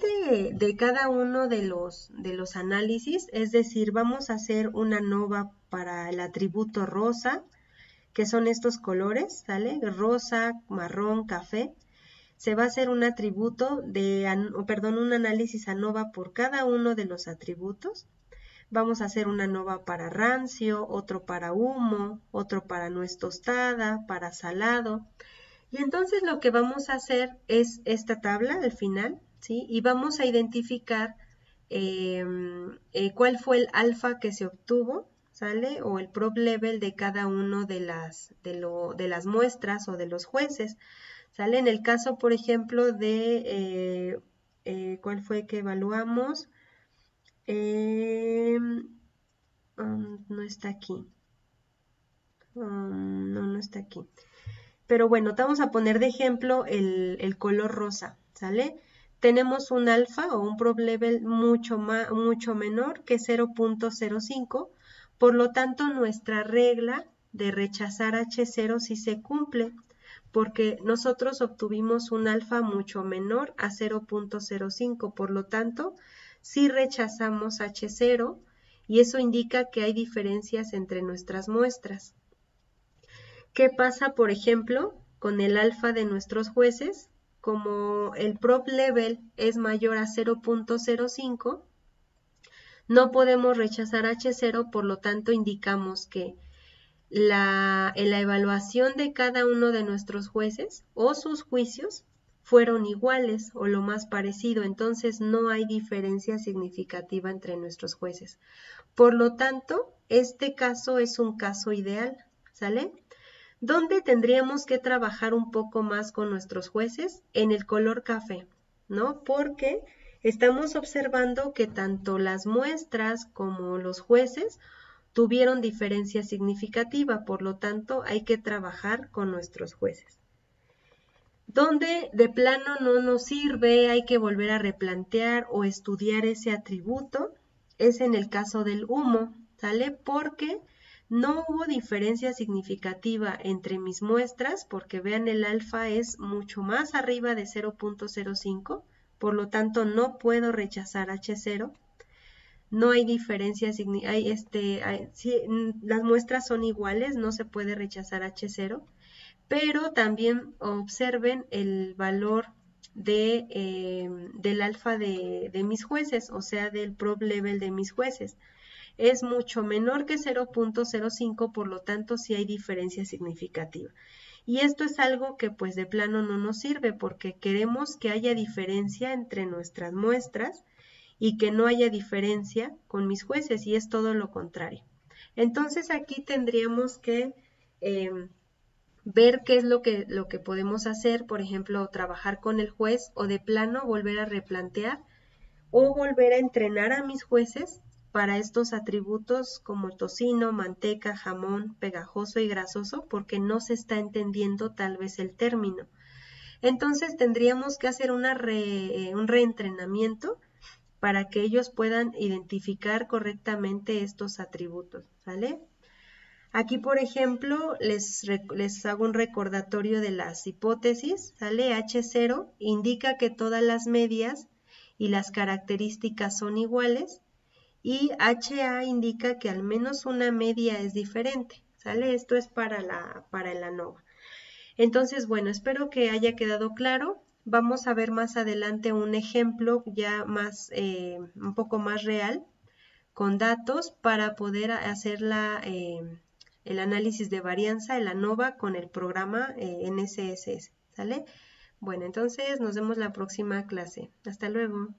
de cada uno de los análisis, es decir, vamos a hacer una nova para el atributo rosa, que son estos colores, ¿sale? Rosa, marrón, café. Se va a hacer un atributo un análisis ANOVA por cada uno de los atributos. Vamos a hacer una ANOVA para rancio, otro para humo, otro para nuez tostada, para salado. Y entonces lo que vamos a hacer es esta tabla al final, ¿sí? Y vamos a identificar cuál fue el alfa que se obtuvo, ¿sale? O el prop level de cada uno de las muestras o de los jueces, ¿sale? En el caso, por ejemplo, de ¿cuál fue que evaluamos? No está aquí. No está aquí. Pero bueno, vamos a poner de ejemplo el color rosa, ¿sale? Tenemos un alfa o un prop level mucho menor que 0.05, por lo tanto nuestra regla de rechazar H0 sí se cumple, porque nosotros obtuvimos un alfa mucho menor a 0.05, por lo tanto sí rechazamos H0 y eso indica que hay diferencias entre nuestras muestras. ¿Qué pasa, por ejemplo, con el alfa de nuestros jueces? Como el prop level es mayor a 0.05, no podemos rechazar H0, por lo tanto indicamos que en la evaluación de cada uno de nuestros jueces o sus juicios fueron iguales o lo más parecido, entonces no hay diferencia significativa entre nuestros jueces. Por lo tanto, este caso es un caso ideal, ¿sale? ¿Dónde tendríamos que trabajar un poco más con nuestros jueces? En el color café, ¿no? Porque estamos observando que tanto las muestras como los jueces tuvieron diferencia significativa, por lo tanto hay que trabajar con nuestros jueces. Donde de plano no nos sirve, hay que volver a replantear o estudiar ese atributo, es en el caso del humo, ¿sale? Porque no hubo diferencia significativa entre mis muestras, porque vean el alfa es mucho más arriba de 0.05, por lo tanto no puedo rechazar H0. No hay diferencia, las muestras son iguales, no se puede rechazar H0, pero también observen el valor del alfa de mis jueces, o sea, del prop level de mis jueces. Es mucho menor que 0.05, por lo tanto sí hay diferencia significativa. Y esto es algo que pues de plano no nos sirve porque queremos que haya diferencia entre nuestras muestras y que no haya diferencia con mis jueces, y es todo lo contrario. Entonces aquí tendríamos que ver qué es lo que podemos hacer, por ejemplo, trabajar con el juez o de plano volver a replantear o volver a entrenar a mis jueces para estos atributos como tocino, manteca, jamón, pegajoso y grasoso, porque no se está entendiendo tal vez el término. Entonces tendríamos que hacer un reentrenamiento para que ellos puedan identificar correctamente estos atributos, ¿vale? Aquí, por ejemplo, les hago un recordatorio de las hipótesis, ¿sale? H0 indica que todas las medias y las características son iguales, y HA indica que al menos una media es diferente, ¿sale? Esto es para el ANOVA. Entonces, bueno, espero que haya quedado claro. Vamos a ver más adelante un ejemplo ya más, un poco más real, con datos para poder hacer el análisis de varianza, el ANOVA, con el programa NSSS, ¿sale? Bueno, entonces nos vemos la próxima clase. Hasta luego.